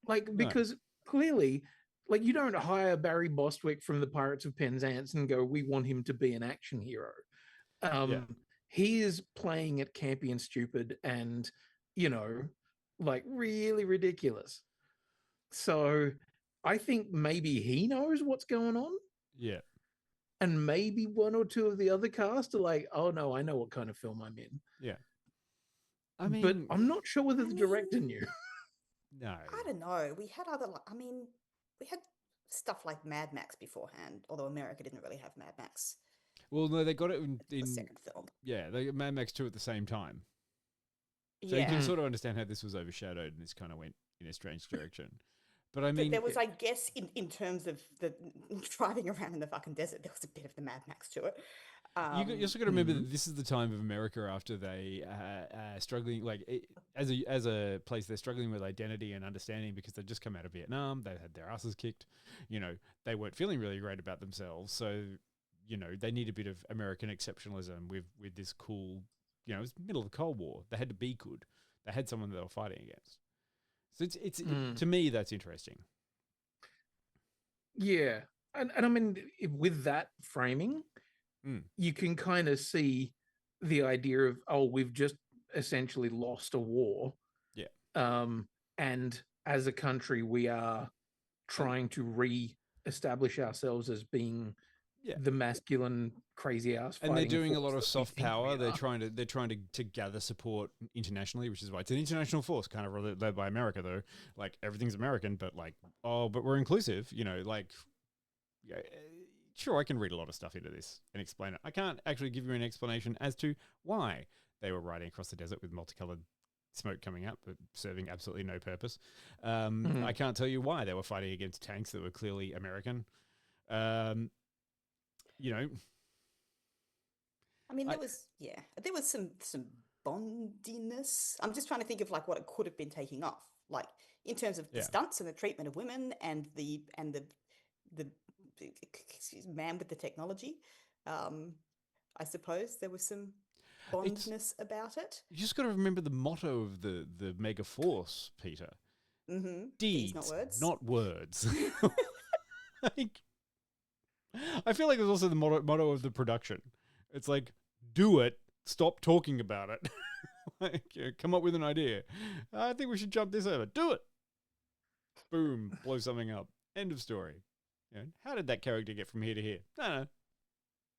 S4: Like,
S3: No.
S4: because clearly, like, you don't hire Barry Bostwick from the Pirates of Penzance and go, we want him to be an action hero.
S3: Yeah.
S4: He is playing it campy and stupid and, you know, like really ridiculous. So I think maybe he knows what's going on.
S3: Yeah.
S4: And maybe one or two of the other cast are like, oh no, I know what kind of film I'm in.
S3: Yeah. I mean,
S4: But I'm not sure whether
S6: I
S4: the director
S6: mean,
S4: knew.
S3: no.
S6: I don't know. We had other, I mean, we had stuff like Mad Max beforehand, although America didn't really have Mad Max.
S3: Well, no, they got it
S6: The
S3: in
S6: second film.
S3: yeah, they got Mad Max 2 at the same time. So
S6: Yeah.
S3: you can sort of understand how this was overshadowed and this kind of went in a strange direction. But I
S6: But
S3: mean,
S6: there was, I guess, in terms of the driving around in the fucking desert, there was a bit of the Mad Max to it.
S3: you also got to remember that this is the time of America after they struggling, like as a place, they're struggling with identity and understanding because they'd just come out of Vietnam. They had their asses kicked. You know, they weren't feeling really great about themselves. So, you know, they need a bit of American exceptionalism with this cool. You know, it was the middle of the Cold War. They had to be good. They had someone they were fighting against. So to me that's interesting.
S4: Yeah. And I mean, with that framing, you can kind of see the idea of, oh, we've just essentially lost a war.
S3: Yeah.
S4: And as a country, we are trying to re-establish ourselves as being the masculine crazy ass,
S3: and they're doing a
S4: force
S3: lot of
S4: that we
S3: soft
S4: think
S3: power.
S4: we
S3: They're
S4: are.
S3: trying to gather support internationally, which is why it's an international force, kind of led by America, though. Like everything's American, but like, oh, but we're inclusive. You know, like, yeah, sure, I can read a lot of stuff into this and explain it. I can't actually give you an explanation as to why they were riding across the desert with multicolored smoke coming out, but serving absolutely no purpose. I can't tell you why they were fighting against tanks that were clearly American. You know,
S6: I mean, there was some bondiness. I'm just trying to think of like what it could have been taking off, like in terms of the stunts and the treatment of women and the man with the technology. I suppose there was some bondness about it.
S3: You just got to remember the motto of the Megaforce, Peter.
S6: Mm-hmm.
S3: Deeds,
S6: not words.
S3: not words. Like, I feel like it was also the motto of the production. It's like, do it, stop talking about it. Like, come up with an idea. I think we should jump this over. Do it. Boom, blow something up. End of story. How did that character get from here to here? I don't know.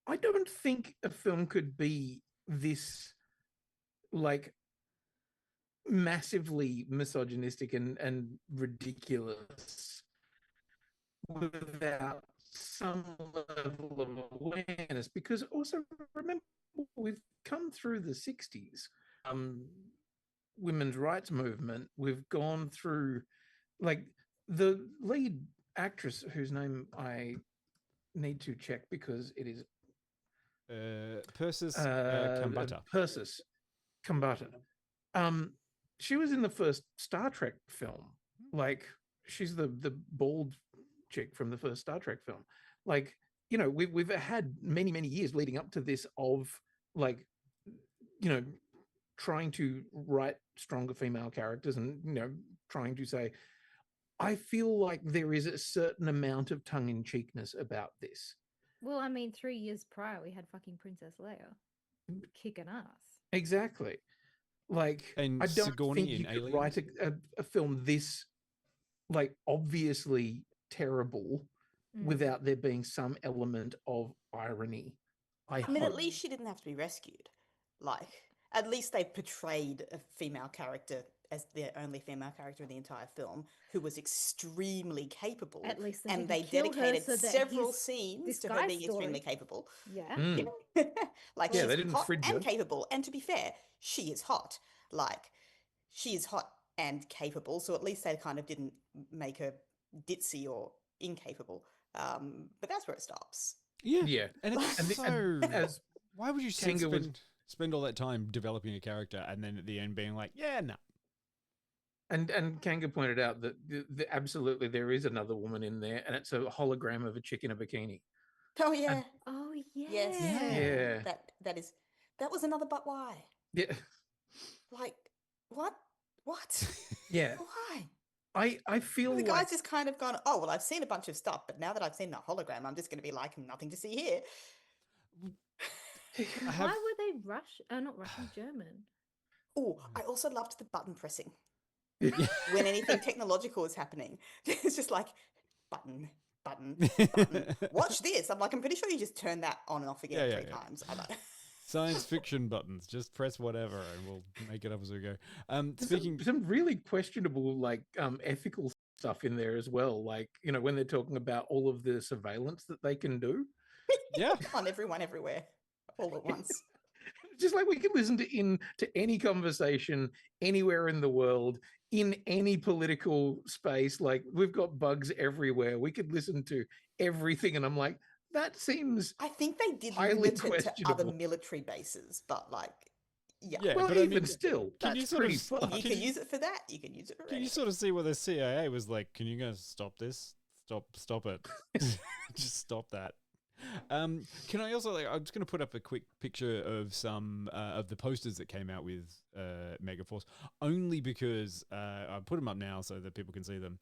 S4: I don't think a film could be this like massively misogynistic and ridiculous without some level of awareness. Because also remember, we've come through the 60s, women's rights movement. We've gone through, like, the lead actress whose name I need to check because it is
S3: Persis Kambata.
S4: Persis Kambata. She was in the first Star Trek film. Like, she's the bald chick from the first Star Trek film. Like, you know, we've had many years leading up to this of, like, you know, trying to write stronger female characters and, you know, trying to say, I feel like there is a certain amount of tongue-in-cheekness about this.
S5: Well, I mean, 3 years prior, we had fucking Princess Leia kicking ass.
S4: Exactly. Like,
S3: And
S4: I don't
S3: Sigourney
S4: think you
S3: in
S4: could
S3: Aliens?
S4: write a film this, like, obviously terrible without there being some element of irony. I
S6: mean, at
S4: hope.
S6: least she didn't have to be rescued. Like, at least they portrayed a female character as the only female character in the entire film who was extremely capable.
S5: At least
S6: and
S5: they
S6: they dedicated
S5: so that
S6: several scenes
S5: this
S6: to her
S5: guy's
S6: being
S5: story.
S6: extremely capable.
S5: Yeah.
S6: Like,
S4: Yeah,
S6: she's
S4: they didn't
S6: hot
S4: fridge her.
S6: and capable. And to be fair, she is hot. Like, she is hot and capable. So at least they kind of didn't make her ditzy or incapable. But that's where it stops.
S4: Yeah.
S3: And it's
S4: And
S3: so.
S4: as
S3: Why would you
S4: Kanga was-
S3: spend all that time developing a character and then at the end being like, yeah, no.
S4: And Kanga pointed out that absolutely there is another woman in there, and it's a hologram of a chick in a bikini.
S6: Oh yeah.
S5: Oh yeah.
S6: Yes.
S4: Yeah.
S6: That That was another but why.
S4: Yeah.
S6: Like, what? What?
S4: Yeah.
S6: Why?
S4: I feel
S6: The
S4: like
S6: guy's just kind of gone, oh, well, I've seen a bunch of stuff, but now that I've seen the hologram, I'm just going to be like, nothing to see here.
S5: Why were they not Russian, German?
S6: Oh, I also loved the button pressing.
S3: Yeah.
S6: When anything technological is happening. It's just like, button, button, button. Watch this. I'm like, I'm pretty sure you just turn that on and off again three times. I don't
S3: Science fiction buttons. Just press whatever and we'll make it up as we go. Speaking
S4: some really questionable like ethical stuff in there as well. Like, you know, when they're talking about all of the surveillance that they can do.
S3: Yeah.
S6: on everyone everywhere all at once.
S4: Just like we can listen to any conversation anywhere in the world, in any political space. Like we've got bugs everywhere. We could listen to everything. And I'm like, that seems
S6: I think they did
S4: highly
S6: limit it to other
S4: questionable.
S6: military bases, but like, yeah.
S4: Well,
S3: but I
S4: even
S3: mean,
S4: still,
S3: can you
S4: that's
S3: sort of
S4: pretty
S3: s-
S4: far.
S6: You can use it for that. You can use it for
S3: Can you
S6: anything.
S3: sort of see where the CIA was like, can you guys stop this? Stop it. Just stop that. Can I also I'm just going to put up a quick picture of some of the posters that came out with Megaforce, only because I put them up now so that people can see them.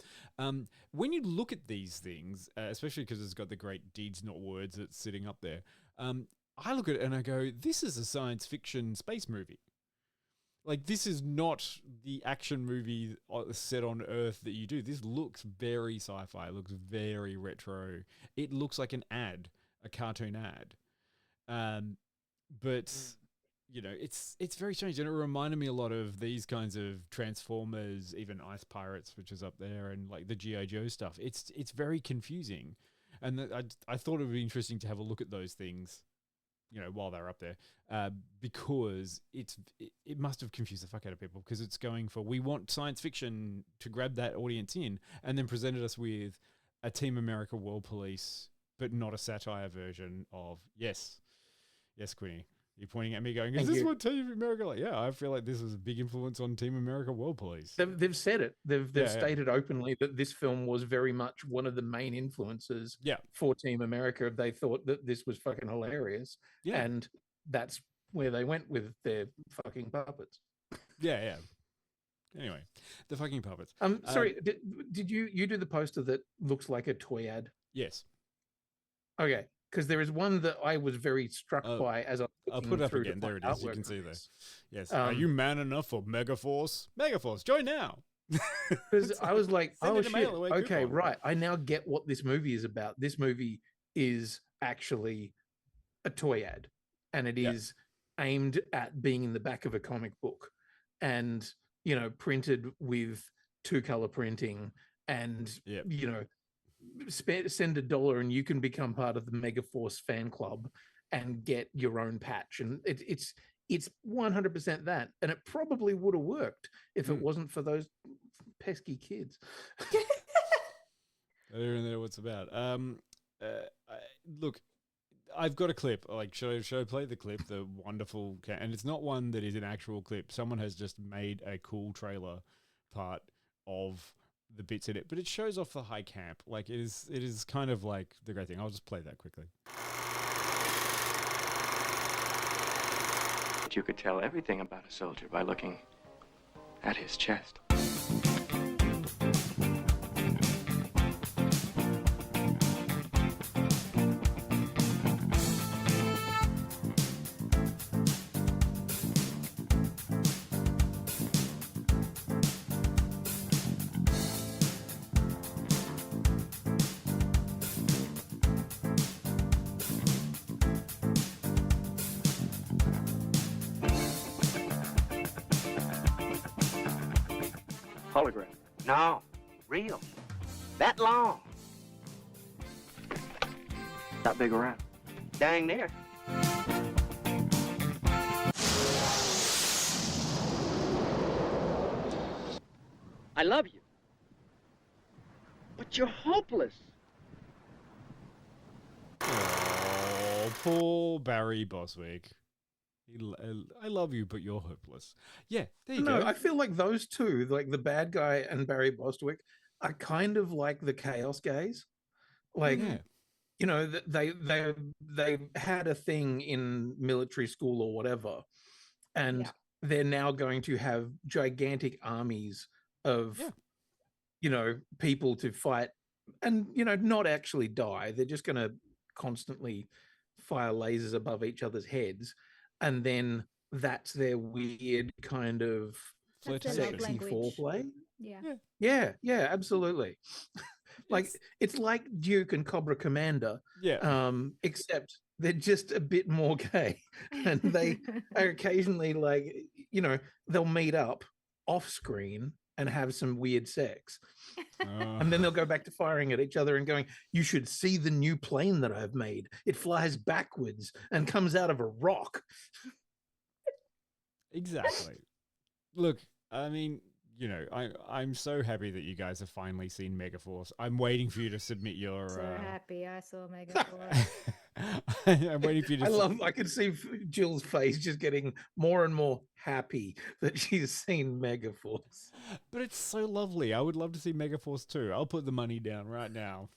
S3: When you look at these things, especially because it's got the great deeds not words that's sitting up there, I look at it and I go, this is a science fiction space movie. Like, this is not the action movie set on Earth that you do. This looks very sci-fi. It looks very retro. It looks like an ad, a cartoon ad. But you know, it's very strange, and it reminded me a lot of these kinds of Transformers, even Ice Pirates, which is up there, and like the G.I.Joe stuff. It's very confusing, and I thought it would be interesting to have a look at those things, you know, while they're up there, because it must have confused the fuck out of people, because it's going for, we want science fiction to grab that audience in, and then presented us with a Team America World Police, but not a satire version of, yes, Queenie. You're pointing at me going, is this what Team America like? Yeah, I feel like this was a big influence on Team America World Police.
S4: They've said it. They've stated openly that this film was very much one of the main influences for Team America. They thought that this was fucking hilarious.
S3: Yeah.
S4: And that's where they went with their fucking puppets.
S3: Yeah. Anyway, the fucking puppets.
S4: Sorry, did you do the poster that looks like a toy ad?
S3: Yes.
S4: Okay, because there is one that I was very struck by as
S3: I'll put it up again. There it is. You can see there. Yes. Are you man enough for Megaforce? Megaforce, join now.
S4: Because I was like, oh shit, okay,
S3: coupon.
S4: right. I now get what this movie is about. This movie is actually a toy ad, and it is aimed at being in the back of a comic book, and you know, printed with 2-color printing, and you know, send $1 and you can become part of the Megaforce fan club and get your own patch. And it's 100% that. And it probably would have worked if it wasn't for those pesky kids.
S3: I don't know what's about. Look, I've got a clip. Like, should I play the clip? The wonderful, and it's not one that is an actual clip. Someone has just made a cool trailer part of the bits in it, but it shows off the high camp. Like, it is kind of like the great thing. I'll just play that quickly.
S7: You could tell everything about a soldier by looking at his chest.
S8: Hologram. No, real. That long.
S7: That big around.
S8: Dang near. I love you. But you're hopeless.
S3: Oh, poor Barry Bostwick. I love you, but you're hopeless. Yeah, there you go.
S4: I feel like those two, like the bad guy and Barry Bostwick, are kind of like the Chaos Gays. Like, you know, they had a thing in military school or whatever, and
S5: Yeah.
S4: they're now going to have gigantic armies of
S3: Yeah.
S4: you know, people to fight and, you know, not actually die. They're just going to constantly fire lasers above each other's heads. And then that's their weird kind of
S5: That's their
S3: Flirtation.
S5: love
S4: sexy
S5: language.
S4: foreplay.
S5: Yeah.
S4: Yeah, absolutely. Like
S3: It's-
S4: it's like Duke and Cobra Commander,
S3: yeah.
S4: except they're just a bit more gay. And they are occasionally like, you know, they'll meet up off screen and have some weird sex. And then they'll go back to firing at each other and going, "You should see the new plane that I've made. It flies backwards and comes out of a rock."
S3: Exactly. Look, I mean, you know, I'm so happy that you guys have finally seen Megaforce. I'm waiting for you to submit your.
S5: So happy I saw Megaforce.
S3: I'm waiting for you to.
S4: I could see Jill's face just getting more and more happy that she's seen Megaforce.
S3: But it's so lovely. I would love to see Megaforce 2. I'll put the money down right now.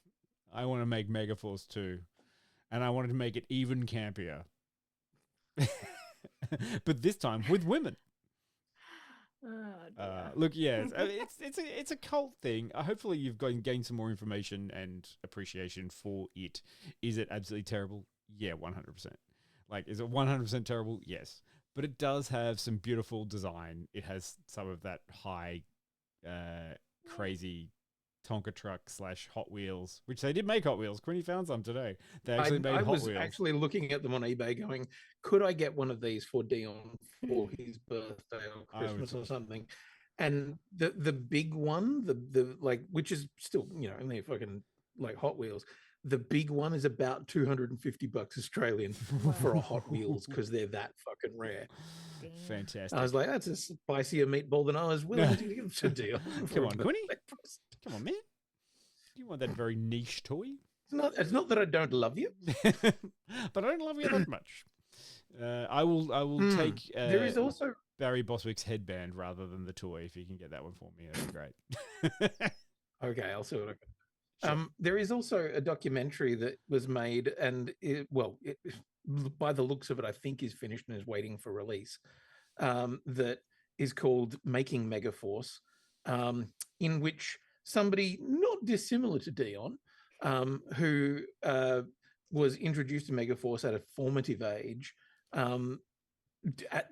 S3: I want to make Megaforce 2. And I wanted to make it even campier. But this time with women. Look, yes, it's a cult thing. Hopefully, you've gained some more information and appreciation for it. Is it absolutely terrible? Yeah, 100%. Like, is it 100% terrible? Yes, but it does have some beautiful design. It has some of that high, crazy Tonka truck / Hot Wheels, which they did make Hot Wheels. Quinny found some today. They actually made Hot Wheels. I was
S4: actually looking at them on eBay going, could I get one of these for Dion for his birthday or Christmas or something? And the big one, the like, which is still, you know, only fucking like Hot Wheels. The big one is about $250 Australian for a Hot Wheels because they're that fucking rare.
S3: Fantastic.
S4: I was like, that's a spicier meatball than I was willing to give to Dion.
S3: Come on, Quinny. Come on, man. You want that very niche toy?
S4: It's not that I don't love you,
S3: but I don't love you that much. I will take.
S4: There is also
S3: Barry Bostwick's headband rather than the toy. If you can get that one for me, that'd be great.
S4: Okay, I'll see what I can. Sure. There is also a documentary that was made, and by the looks of it, I think is finished and is waiting for release. That is called "Making Megaforce," in which somebody not dissimilar to Dion, who was introduced to Megaforce at a formative age, at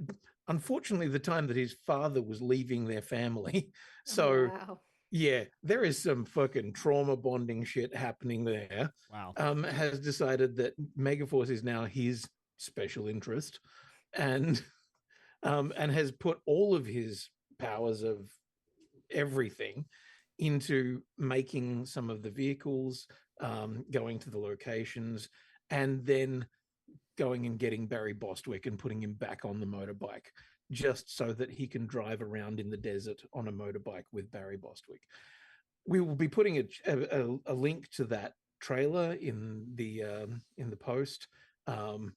S4: unfortunately the time that his father was leaving their family. So
S5: wow.
S4: Yeah, there is some fucking trauma bonding shit happening there.
S3: Wow.
S4: Has decided that Megaforce is now his special interest, and has put all of his powers of everything into making some of the vehicles, going to the locations, and then going and getting Barry Bostwick and putting him back on the motorbike, just so that he can drive around in the desert on a motorbike with Barry Bostwick. We will be putting a link to that trailer in the post.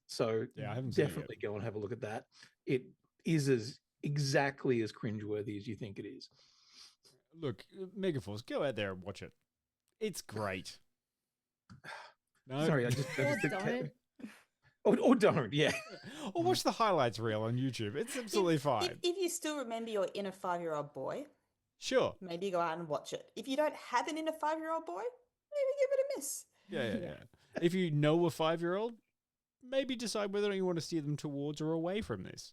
S4: So
S3: yeah, I haven't
S4: definitely go and have a look at that. It is exactly as cringeworthy as you think it is.
S3: Look, Megaforce, go out there and watch it. It's great. No?
S4: Sorry, I just
S5: don't.
S4: Or don't, yeah.
S3: Or watch the highlights reel on YouTube. It's absolutely fine.
S6: If you still remember your inner 5-year-old boy,
S3: sure,
S6: maybe go out and watch it. If you don't have an inner 5-year-old boy, maybe give it a miss.
S3: Yeah. If you know a 5-year-old, maybe decide whether you want to steer them towards or away from this,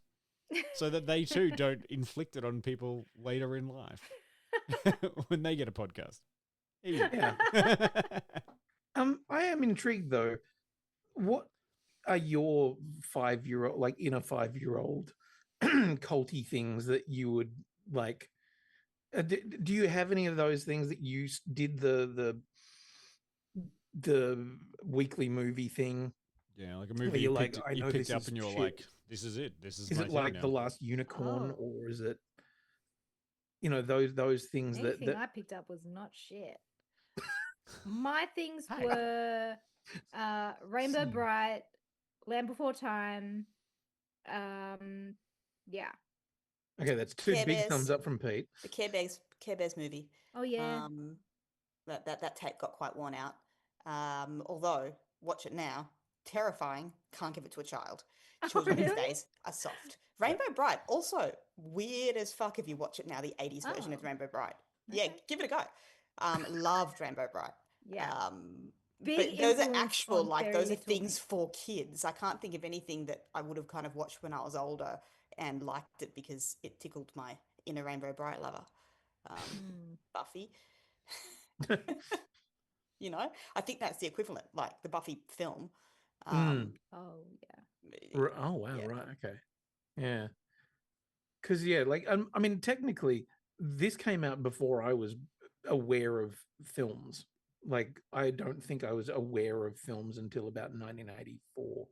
S3: so that they too don't inflict it on people later in life when they get a podcast.
S4: Yeah. I am intrigued though. What are your 5-year-old, like inner 5-year-old culty things that you would like? Do you have any of those things that you did the weekly movie thing?
S3: Yeah, like a movie you picked,
S4: I know
S3: you picked up and you're
S4: shit.
S3: like, this is it. This is
S4: Is
S3: my
S4: it
S3: thing
S4: like
S3: now.
S4: The Last Unicorn, or is it, you know, those things
S5: Anything
S4: that
S5: I picked up was not shit. My things were Rainbow Bright, Land Before Time. Yeah.
S4: Okay, that's two
S6: Care
S4: big
S6: Bears.
S4: thumbs up from Pete.
S6: The Care Bears movie.
S5: Oh yeah.
S6: That tape got quite worn out. Although watch it now. Terrifying. Can't give it to a child. Children these
S5: really?
S6: days are soft. Rainbow Bright, also weird as fuck if you watch it now, the 80s version of
S5: Oh,
S6: Rainbow Bright. Yeah,
S5: okay.
S6: give it a go. Loved Rainbow Bright.
S5: Yeah.
S6: But
S5: Big
S6: those are
S5: influence
S6: actual,
S5: on
S6: like,
S5: very
S6: those are
S5: little
S6: things
S5: people.
S6: for kids. I can't think of anything that I would have kind of watched when I was older and liked it because it tickled my inner Rainbow Bright lover.
S5: Mm.
S6: Buffy. You know, I think that's the equivalent, like the Buffy film.
S5: Oh, yeah.
S4: Oh wow,
S6: Yeah.
S4: right, okay, yeah. Because like I mean, technically, this came out before I was aware of films. Like, I don't think I was aware of films until about 1984.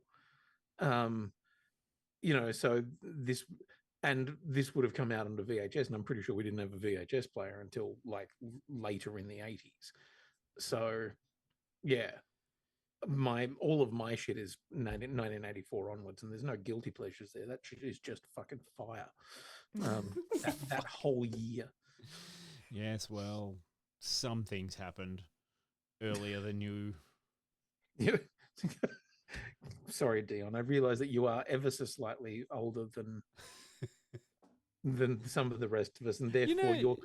S4: So this would have come out on the VHS, and I'm pretty sure we didn't have a VHS player until like later in the 80s. So yeah, all of my shit is 1984 onwards, and there's no guilty pleasures there. That shit is just fucking fire. That whole year.
S3: Yes, well, some things happened earlier than you.
S4: Yeah. Sorry, Dion. I realize that you are ever so slightly older than some of the rest of us, and therefore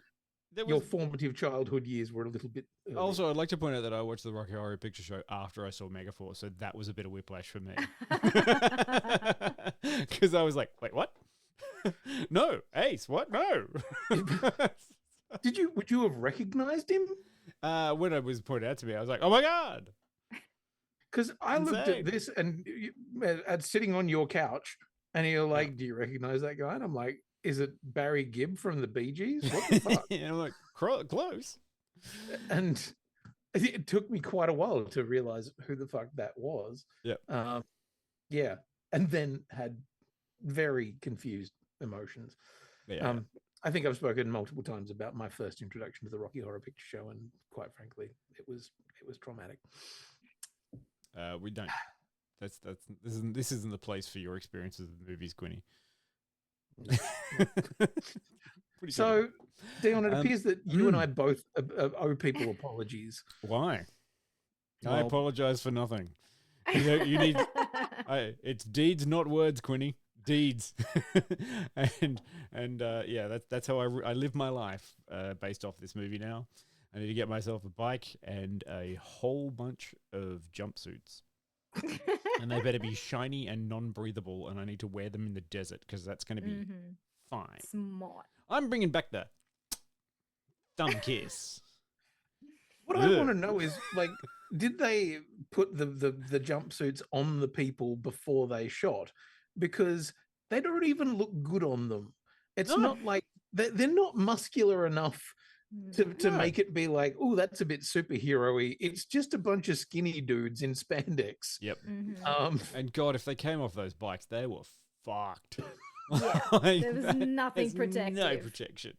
S4: your formative childhood years were a little bit earlier.
S3: Also, I'd like to point out that I watched the Rocky Horror Picture Show after I saw Megaforce, so that was a bit of whiplash for me. Because I was like, wait, what? No, Ace, what? No.
S4: Would you have recognized him?
S3: When it was pointed out to me, I was like, oh my God.
S4: Because I looked at this and at sitting on your couch, and you're like, do you recognize that guy? And I'm like, is it Barry Gibb from the Bee Gees? What the fuck?
S3: And I'm like, close.
S4: And it took me quite a while to realize who the fuck that was.
S3: Yeah.
S4: Yeah. And then had very confused emotions.
S3: Yeah.
S4: I think I've spoken multiple times about my first introduction to the Rocky Horror Picture Show, and quite frankly, it was traumatic.
S3: We don't. This isn't the place for your experiences of the movies, Quinny.
S4: So, Dion, it appears that you and I both owe people apologies.
S3: Why?
S4: Well,
S3: I apologize for nothing. You need. It's deeds, not words, Quinny. Deeds. and yeah, that's how I live my life based off this movie now. I need to get myself a bike and a whole bunch of jumpsuits. And they better be shiny and non-breathable, and I need to wear them in the desert because that's going to be fine.
S5: Smart.
S3: I'm bringing back the thumb kiss.
S4: What I want to know is, like, did they put the jumpsuits on the people before they shot? Because they don't even look good on them. It's not like they're not muscular enough to make it be like, oh, that's a bit superhero-y. It's just a bunch of skinny dudes in spandex.
S3: Yep. And God, if they came off those bikes, they were fucked.
S5: Yeah, there was nothing protective.
S3: No protection.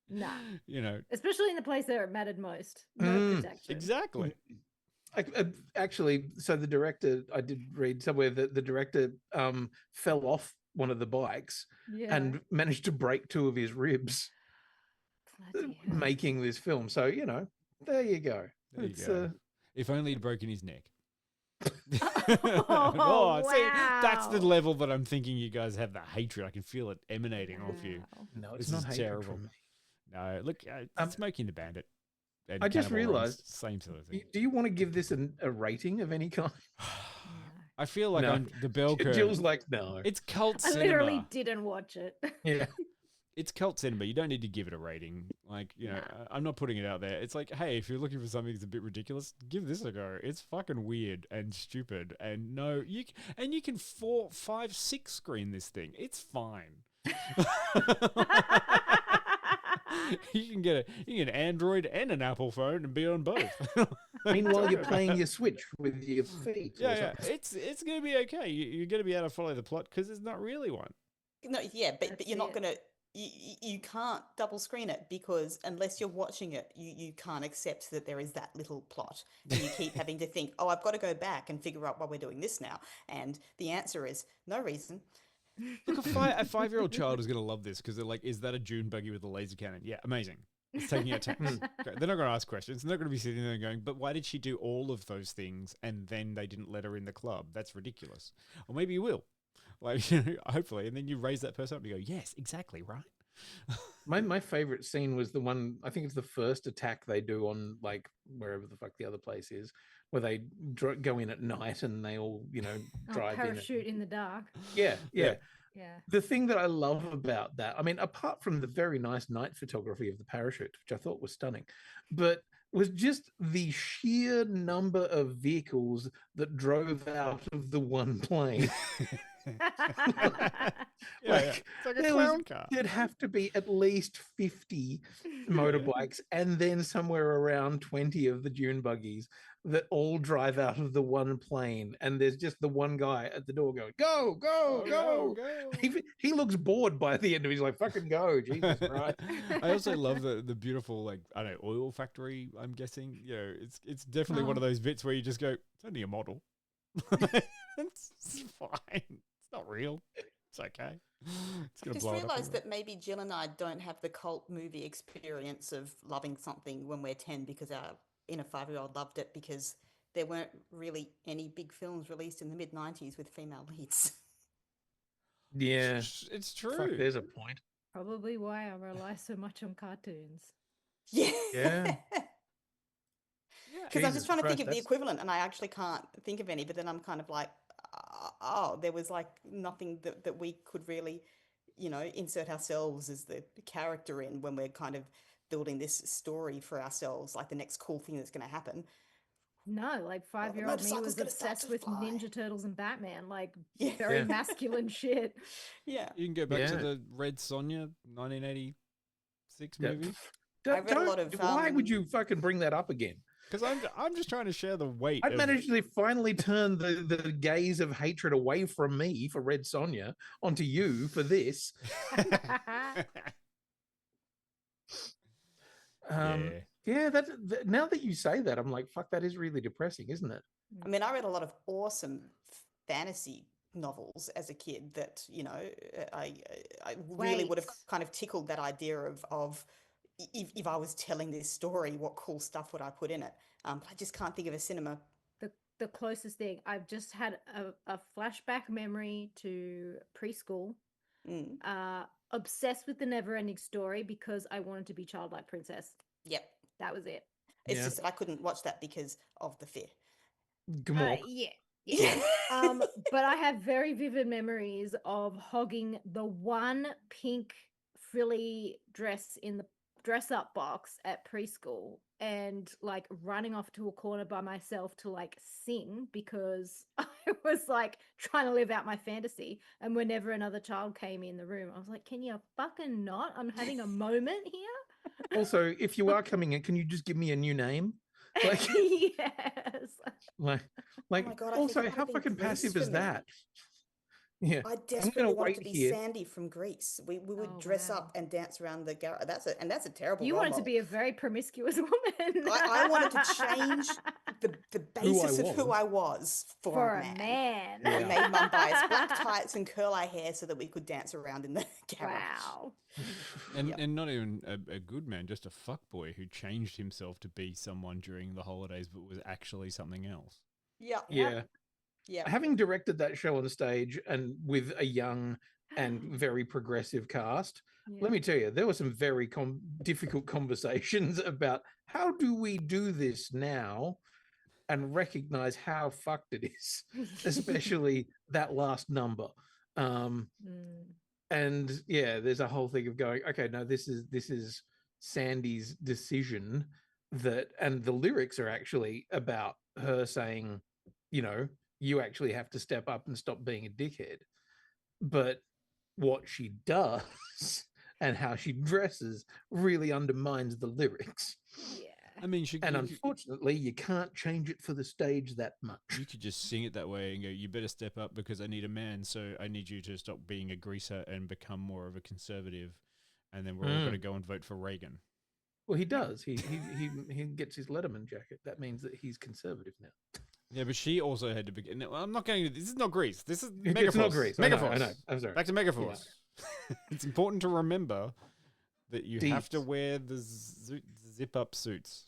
S5: Nah.
S3: You know.
S5: Especially in the place where it mattered most. No protection.
S3: Exactly.
S4: Actually, so the director, I did read somewhere that the director fell off one of the bikes and managed to break two of his ribs making this film. So, there you go.
S3: If only he'd broken his neck.
S5: Wow.
S3: See, that's the level that I'm thinking you guys have the hatred. I can feel it emanating off you.
S4: No, it's not hatred
S3: terrible.
S4: from me.
S3: No, look, Smoking the Bandit.
S4: I just realized,
S3: same sort of thing.
S4: Do you want to give this a rating of any kind?
S3: I feel like I'm the bell curve.
S4: Jill's like, no.
S3: It's cult
S5: I
S3: cinema.
S5: literally didn't watch it.
S4: Yeah.
S3: It's cult cinema. You don't need to give it a rating. Like, I'm not putting it out there. It's like, hey, if you're looking for something that's a bit ridiculous, give this a go. It's fucking weird and stupid. And you can 4, 5, 6 screen this thing. It's fine. You can get an Android and an Apple phone and be on both.
S4: Meanwhile, you're playing your Switch with your feet.
S3: Yeah. It's going to be okay. You're going to be able to follow the plot because there's not really one.
S6: No, yeah, but you're not going to... You can't double screen it because unless you're watching it, you can't accept that there is that little plot. And you keep having to think, oh, I've got to go back and figure out why we're doing this now. And the answer is no reason.
S3: Look, a 5-year-old child is going to love this because they're like, is that a dune buggy with a laser cannon? Yeah, amazing. It's taking a tax. They're not going to ask questions. They're not going to be sitting there going, but why did she do all of those things and then they didn't let her in the club? That's ridiculous. Or maybe you will. Like, hopefully. And then you raise that person up and you go, yes, exactly, right?
S4: My favorite scene was the one, I think it's the first attack they do on like wherever the fuck the other place is, where they go in at night and they all, drive
S5: parachute
S4: in
S5: in the dark.
S4: Yeah.
S5: Yeah.
S4: The thing that I love about that, I mean, apart from the very nice night photography of the parachute, which I thought was stunning, but was just the sheer number of vehicles that drove out of the one plane.
S3: It's like a clown car.
S4: There'd have to be at least 50 motorbikes and then somewhere around 20 of the dune buggies that all drive out of the one plane, and there's just the one guy at the door going, go, go, go. He looks bored by the end of it. He's like, fucking go, Jesus Christ.
S3: I also love the beautiful, like, I don't know, oil factory, I'm guessing. It's definitely one of those bits where you just go, it's only a model. It's fine. It's not real. It's okay. It's
S6: I just realised that maybe Jill and I don't have the cult movie experience of loving something when we're 10 because our inner 5-year-old loved it, because there weren't really any big films released in the mid-90s with female leads.
S4: Yeah.
S3: It's true.
S4: Fuck, there's a point.
S5: Probably why I rely so much on cartoons.
S4: Yeah.
S6: Because I'm just trying to think of the equivalent, and I actually can't think of any, but then I'm kind of like, there was like nothing that we could really, insert ourselves as the character in when we're kind of building this story for ourselves, like the next cool thing that's going to happen.
S5: No, like 5-year-old me was obsessed with Ninja Turtles and Batman, like very masculine shit.
S6: Yeah.
S3: You can go back to the Red Sonja 1986 movie.
S6: I read a lot of.
S4: Why would you fucking bring that up again?
S3: Because I'm just trying to share the weight.
S4: I'd managed to finally turn the gaze of hatred away from me for Red Sonja onto you for this. That now that you say that, I'm like, fuck, that is really depressing, isn't it?
S6: I mean, I read a lot of awesome fantasy novels as a kid that, I really would have kind of tickled that idea of if I was telling this story, what cool stuff would I put in it? But I just can't think of a cinema.
S5: The closest thing, I've just had a flashback memory to preschool. Obsessed with the Never-Ending Story because I wanted to be Childlike Princess.
S6: Yep.
S5: That was it.
S6: It's just that I couldn't watch that because of the fear.
S5: Yeah. But I have very vivid memories of hogging the one pink frilly dress in the dress-up box at preschool and like running off to a corner by myself to like sing because I was like trying to live out my fantasy, and whenever another child came in the room I was like, can you fucking not? I'm having a moment here.
S4: Also, if you are coming in, can you just give me a new name? Like,
S5: yes.
S4: Like
S6: oh my God,
S4: also, how fucking passive is that? Yeah,
S6: I desperately wanted to be Sandy from Greece. We would dress up and dance around the garage. That's a terrible.
S5: You wanted to be a very promiscuous woman.
S6: I wanted to change the basis of who I was for a man.
S5: Yeah.
S6: We made Mum buy us black tights and curl our hair so that we could dance around in the garage.
S5: Wow.
S3: And not even a good man, just a fuckboy who changed himself to be someone during the holidays, but was actually something else.
S6: Yeah.
S4: Having directed that show on stage and with a young and very progressive cast, let me tell you, there were some very difficult conversations about how do we do this now and recognize how fucked it is, especially that last number. And there's a whole thing of going, okay, no, this is Sandy's decision and the lyrics are actually about her saying, you actually have to step up and stop being a dickhead. But what she does and how she dresses really undermines the lyrics.
S5: Yeah.
S3: I mean,
S4: unfortunately, you can't change it for the stage that much.
S3: You could just sing it that way and go, you better step up because I need a man, so I need you to stop being a greaser and become more of a conservative, and then we're all going to go and vote for Reagan.
S4: Well, he does. He gets his Letterman jacket. That means that he's conservative now.
S3: Yeah, but she also had to begin. No, I'm not going to. This is not Greece. This is Megaforce.
S4: It's not Greece.
S3: Megaforce.
S4: I know. I'm sorry.
S3: Back to Megaforce. Yeah. It's important to remember that you have to wear the zip-up suits.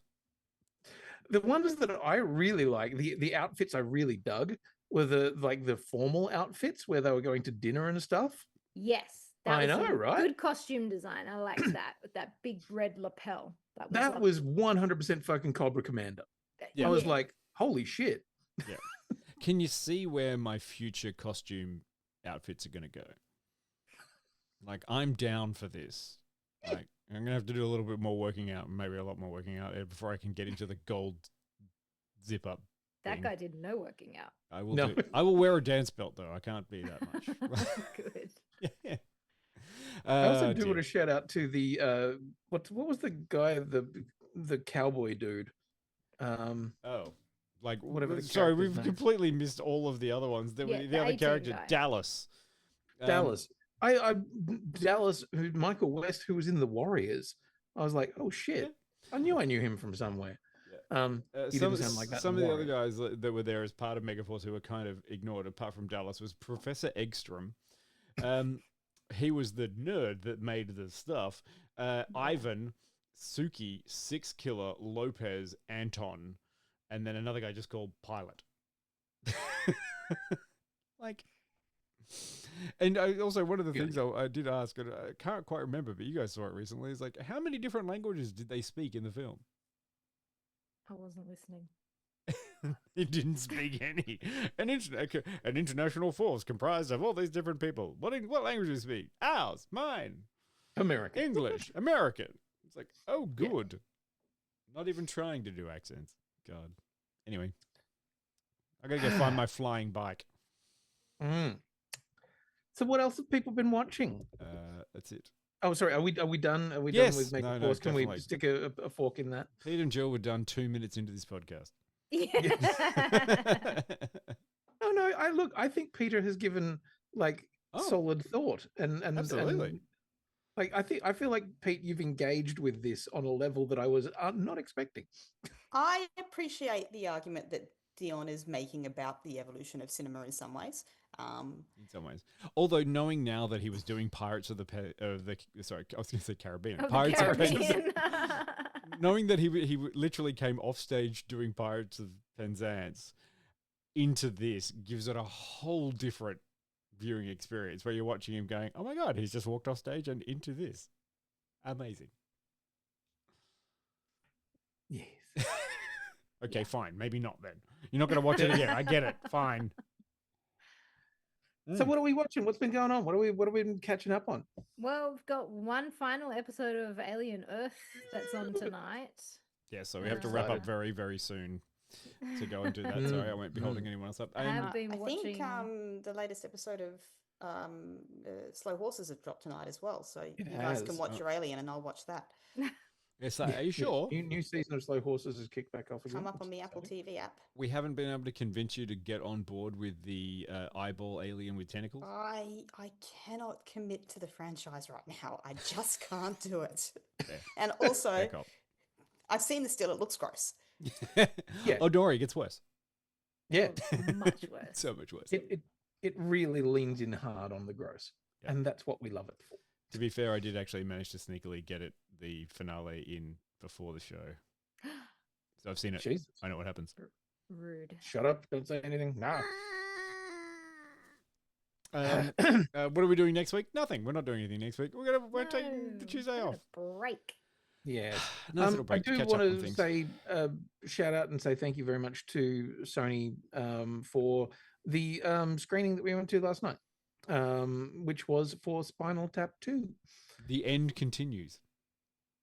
S4: The ones that I really like, the outfits I really dug were the formal outfits where they were going to dinner and stuff.
S5: Yes,
S4: I
S5: was
S4: know,
S5: some
S4: right?
S5: Good costume design. I liked that with that big red lapel.
S4: That was 100% fucking Cobra Commander.
S3: Yeah.
S4: I was like, holy shit.
S3: Yeah. Can you see where my future costume outfits are going to go? Like, I'm down for this. Like, I'm going to have to do a little bit more working out, maybe a lot more working out before I can get into the gold zip up.
S5: That guy did no working out.
S3: I will I will wear a dance belt though. I can't be that much.
S5: Good.
S3: Yeah.
S4: I also do want to shout out to the what was the guy, the cowboy dude?
S3: Like
S4: whatever.
S3: Sorry, we've completely missed all of the other ones. The other character,
S5: guy.
S3: Dallas.
S4: Dallas. Dallas, Michael West, who was in the Warriors. I was like, oh shit! I knew him from somewhere. He didn't sound like that.
S3: Some of the other guys that were there as part of Megaforce who were kind of ignored, apart from Dallas, was Professor Eggstrom. He was the nerd that made the stuff. Ivan, Suki, Six Killer, Lopez, Anton, and then another guy just called Pilot. Like. And also, one of the things I did ask, and I can't quite remember, but you guys saw it recently, is like, how many different languages did they speak in the film?
S5: I wasn't listening.
S3: It didn't speak any. An international force comprised of all these different people. What language do you speak? Ours, mine,
S4: American,
S3: English, American. It's like, oh, good. Yeah. Not even trying to do accents. God. Anyway, I gotta go find my flying bike.
S4: So what else have people been watching?
S3: That's it.
S4: Oh, sorry. Are we done? Are we
S3: yes.
S4: done with Megaforce?
S3: No,
S4: Can we stick a fork in that?
S3: Pete and Jill were done 2 minutes into this podcast.
S5: Yeah.
S4: No. I think Peter has given solid thought and
S3: absolutely.
S4: And, I feel like Pete, you've engaged with this on a level that I was not expecting.
S6: I appreciate the argument that Dion is making about the evolution of cinema in some ways.
S3: In some ways, although knowing now that he was doing Pirates of the sorry, I was going to say Caribbean. Pirates of Penzance. Knowing that he literally came off stage doing Pirates of Penzance into this gives it a whole different viewing experience where you're watching him going, oh my God, he's just walked off stage and into this. Amazing.
S4: Yes.
S3: Okay, fine. Maybe not then. You're not going to watch it again. I get it. Fine.
S4: So what are we watching? What's been going on? What are we been catching up on?
S5: Well, we've got one final episode of Alien Earth that's on tonight.
S3: Yeah, so we have to wrap up very, very soon to go and do that. Sorry, I won't be holding anyone else up.
S5: I have been
S6: watching.
S5: I
S6: think the latest episode of Slow Horses have dropped tonight as well. So you guys can watch your Alien and I'll watch that.
S3: Yes, are you sure?
S4: New season of Slow Horses has kicked back off again.
S6: Come up on the Apple TV app.
S3: We haven't been able to convince you to get on board with the eyeball alien with tentacles?
S6: I cannot commit to the franchise right now. I just can't do it.
S3: Yeah.
S6: And also, I've seen the still. It looks gross.
S3: Yeah. Oh, don't worry, it gets worse.
S4: Yeah.
S5: Much worse.
S3: So much worse.
S4: It really leans in hard on the gross. Yeah. And that's what we love it for.
S3: To be fair, I did actually manage to sneakily get the finale in before the show. So I've seen it.
S4: Jesus.
S3: I know what happens.
S5: Rude.
S4: Shut up. Don't say anything. Nah.
S3: What are we doing next week? Nothing. We're not doing anything next week. We're taking the Tuesday off.
S5: Break.
S4: Yeah.
S3: Nice little break
S4: I do want to say shout out and say thank you very much to Sony for the screening that we went to last night, which was for Spinal Tap 2.
S3: The end continues.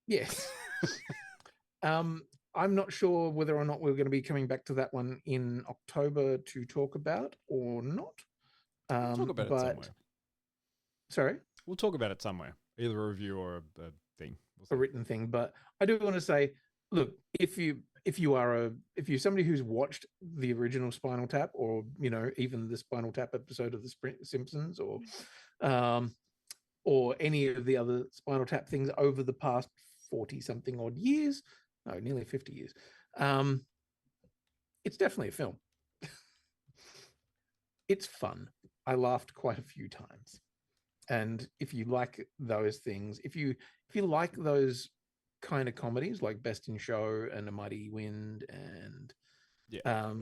S4: Yes. I'm not sure whether or not we're going to be coming back to that one in October to talk about or not.
S3: We'll talk about it somewhere.
S4: Sorry?
S3: We'll talk about it somewhere, either a review or a thing.
S4: A written thing. But I do want to say, look, if you're somebody who's watched the original Spinal Tap, or even the Spinal Tap episode of The Simpsons, or any of the other Spinal Tap things over the past 40-something odd years, no, nearly 50 years, it's definitely a film. It's fun. I laughed quite a few times. And if you like those things, if you like those kind of comedies like Best in Show and A Mighty Wind and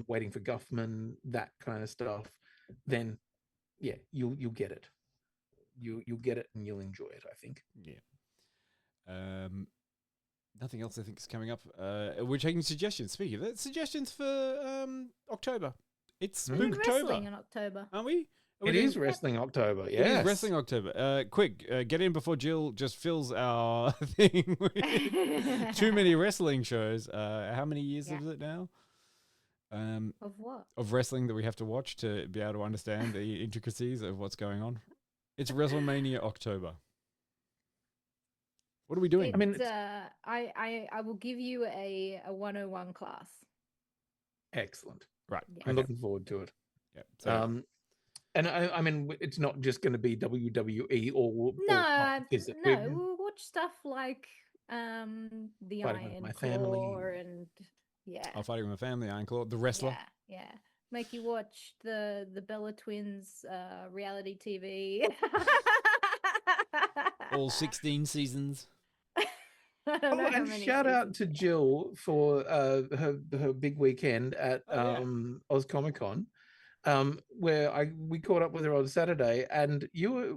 S4: Waiting for Guffman, that kind of stuff, then yeah, you'll get it. You'll get it and you'll enjoy it, I think.
S3: Yeah. Nothing else I think is coming up. We're taking suggestions. Speaking of that, suggestions for October. It's
S5: We're doing wrestling
S3: Spooktober,
S5: in October.
S3: aren't we?
S4: It is Wrestling October.
S3: It
S4: Yes.
S3: is Wrestling October. Quick, get in before Jill just fills our thing with too many wrestling shows. How many years is it now?
S5: Of what?
S3: Of wrestling that we have to watch to be able to understand the intricacies of what's going on. It's WrestleMania October. What are we doing?
S5: I mean, I will give you a 101 class.
S4: Excellent.
S3: Right.
S5: Yeah.
S4: I'm looking forward to it.
S3: Yeah. So,
S4: and I mean, it's not just going to be WWE or
S5: No,
S4: is it?
S5: no, we'll watch stuff like the
S4: Fighting with
S5: Iron
S4: My
S5: Claw
S4: Family.
S5: and
S3: I'm Fighting with My Family, Iron Claw, the wrestler.
S5: yeah. Make you watch the Bella Twins reality TV.
S3: All 16 seasons.
S5: I don't know how
S4: And
S5: many
S4: shout out
S5: seasons.
S4: to Jill for her big weekend at Oz Comic Con, where we caught up with her on Saturday, and you were,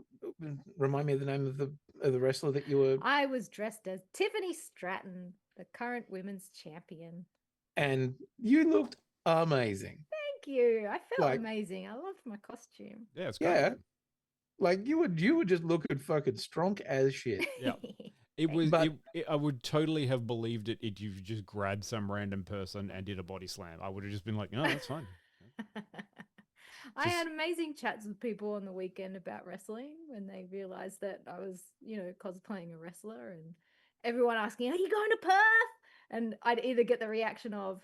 S4: remind me of the name of the wrestler that you were.
S5: I was dressed as Tiffany Stratton, the current women's champion.
S4: And you looked amazing.
S5: Thank you. I felt
S4: Like-
S5: amazing. I loved my costume.
S3: Yeah, it's great.
S4: Yeah, like you were just looking fucking strong as shit.
S3: Yeah. It was.
S4: But-
S3: I would totally have believed it if you just grabbed some random person and did a body slam. I would have just been like, no, that's fine.
S5: I had amazing chats with people on the weekend about wrestling when they realized that I was, cosplaying a wrestler, and everyone asking, "Are you going to Perth?" And I'd either get the reaction of,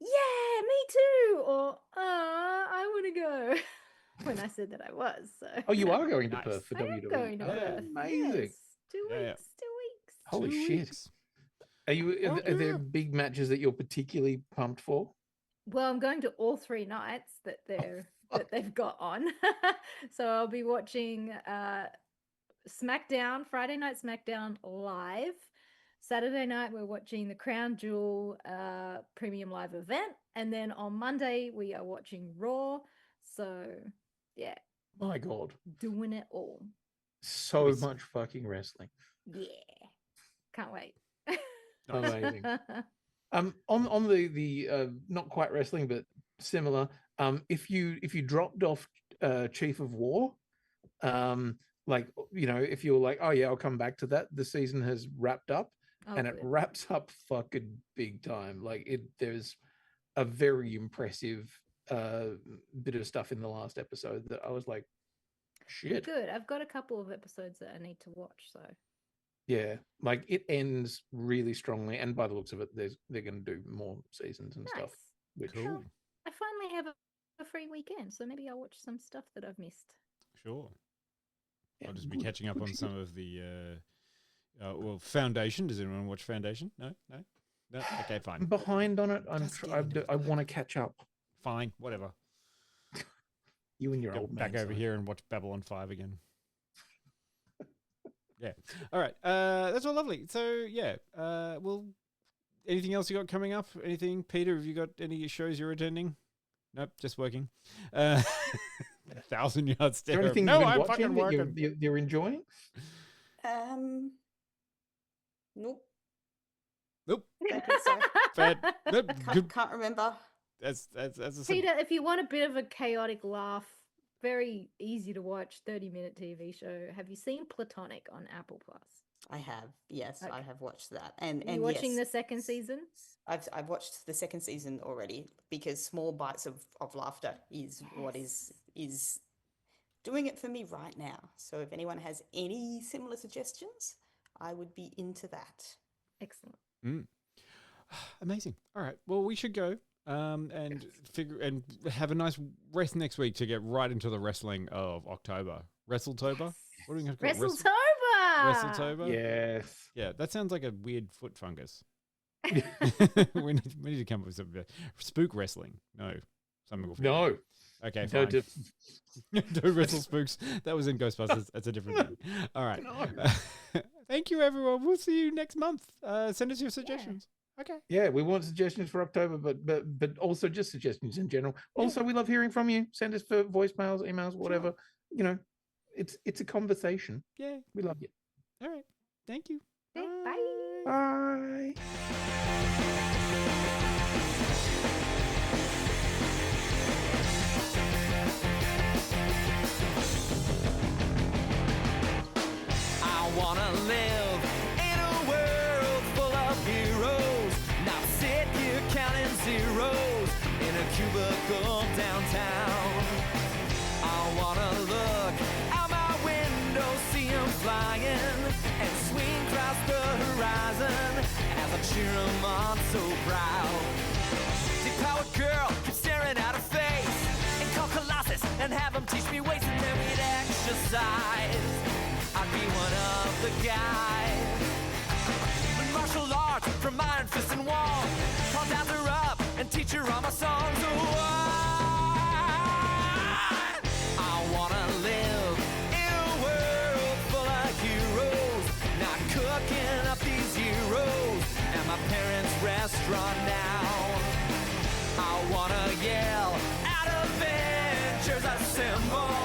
S5: "Yeah, me too," or I want to go," when I said that I was. So.
S4: Oh, you are going to
S3: Nice.
S4: Perth for
S5: I am
S4: WWE.
S5: going to
S4: Oh,
S5: Perth.
S4: amazing.
S5: Yes. 2
S3: Yeah, yeah.
S5: weeks. 2 weeks.
S4: Holy
S3: 2
S4: shit.
S3: weeks.
S4: Are you?
S3: Oh,
S4: Are there
S3: yeah.
S4: big matches that you're particularly pumped for?
S5: Well, I'm going to all 3 nights that they've got on. So I'll be watching SmackDown, Friday night SmackDown live. Saturday night we're watching the Crown Jewel premium live event, and then on Monday we are watching Raw. So yeah,
S4: My God,
S5: doing it all.
S4: so
S3: Nice.
S4: much fucking wrestling.
S5: Yeah, can't wait.
S4: Amazing. On the not quite wrestling but similar. If you dropped off Chief of War, like if you're like, oh yeah, I'll come back to that. The season has wrapped up,
S5: Oh,
S4: and it
S5: good.
S4: wraps up fucking big time. Like there's a very impressive bit of stuff in the last episode that I was like, shit.
S5: Good. I've got a couple of episodes that I need to watch. So
S4: Yeah, like it ends really strongly, and by the looks of it, they're going to do more seasons and
S5: nice.
S4: stuff. Which
S3: Cool.
S5: I finally have a free weekend, so maybe I'll watch some stuff that I've missed.
S3: Sure.
S4: yeah,
S3: I'll just be
S4: good-
S3: catching up
S4: good
S3: on
S4: shit.
S3: some of the Foundation. Does anyone watch Foundation? No. Okay,
S4: I'm
S3: fine.
S4: behind on it.
S3: Just get into
S4: I want to catch up.
S3: Fine, whatever.
S4: You and your
S3: Go
S4: old
S3: back
S4: man
S3: over
S4: side.
S3: here and watch Babylon 5 again. Yeah. All right. That's all lovely. So yeah. Well, anything else you got coming up? Anything, Peter? Have you got any shows you're attending? Nope, just working. 1,000 yard
S4: Is there
S3: stare.
S4: anything
S3: No,
S4: you've been
S3: I'm
S4: watching
S3: fucking
S4: that
S3: working.
S4: you're enjoying?
S6: Nope.
S3: Nope.
S6: Don't think so.
S3: Bad. Nope. Good.
S6: Can't remember.
S3: That's a
S5: Peter, if you want a bit of a chaotic laugh, very easy to watch 30-minute TV show. Have you seen Platonic on Apple Plus?
S6: I have, yes, I
S5: Okay.
S6: have watched that. And
S5: Are you watching
S6: yes,
S5: the second season?
S6: I've watched the second season already because small bites of laughter is what is doing it for me right now. So if anyone has any similar suggestions, I would be into that.
S5: Excellent.
S3: Amazing. All right. Well, we should go and figure and have a nice rest next week to get right into the wrestling of October. WrestleTober. What are we going to call it?
S5: WrestleTober!
S3: WrestleTober.
S4: Yes.
S3: Yeah, that sounds like a weird foot fungus. we need to come up with something. Spook wrestling. No. Something will
S4: No.
S3: Okay,
S4: No,
S3: fine. Don't wrestle spooks. That was in Ghostbusters. That's a different thing. All right. Thank you, everyone. We'll see you next month. Send us your suggestions. Okay.
S4: Yeah, we want suggestions for October, but also just suggestions in general. Also, we love hearing from you. Send us for voicemails, emails, whatever. You know, it's a conversation.
S3: Yeah.
S4: We love you.
S3: All right. Thank you.
S5: Bye.
S4: Bye.
S9: I wanna live in a world full of heroes, not sit here counting zeros in a cubicle downtown. I wanna look out my window, see 'em flying, and swing across the horizon as I cheer 'em on so proud. Deep-powered girl keeps staring at her face, and call Colossus and have him teach me ways, and then we'd exercise. I'd be one of the guys. Martial arts from Iron Fist and Wall. I'll dance her up and teach her all my songs. Oh, I wanna live in a world full of heroes, not cooking up these heroes at my parents' restaurant now. I wanna yell out Avengers Assemble.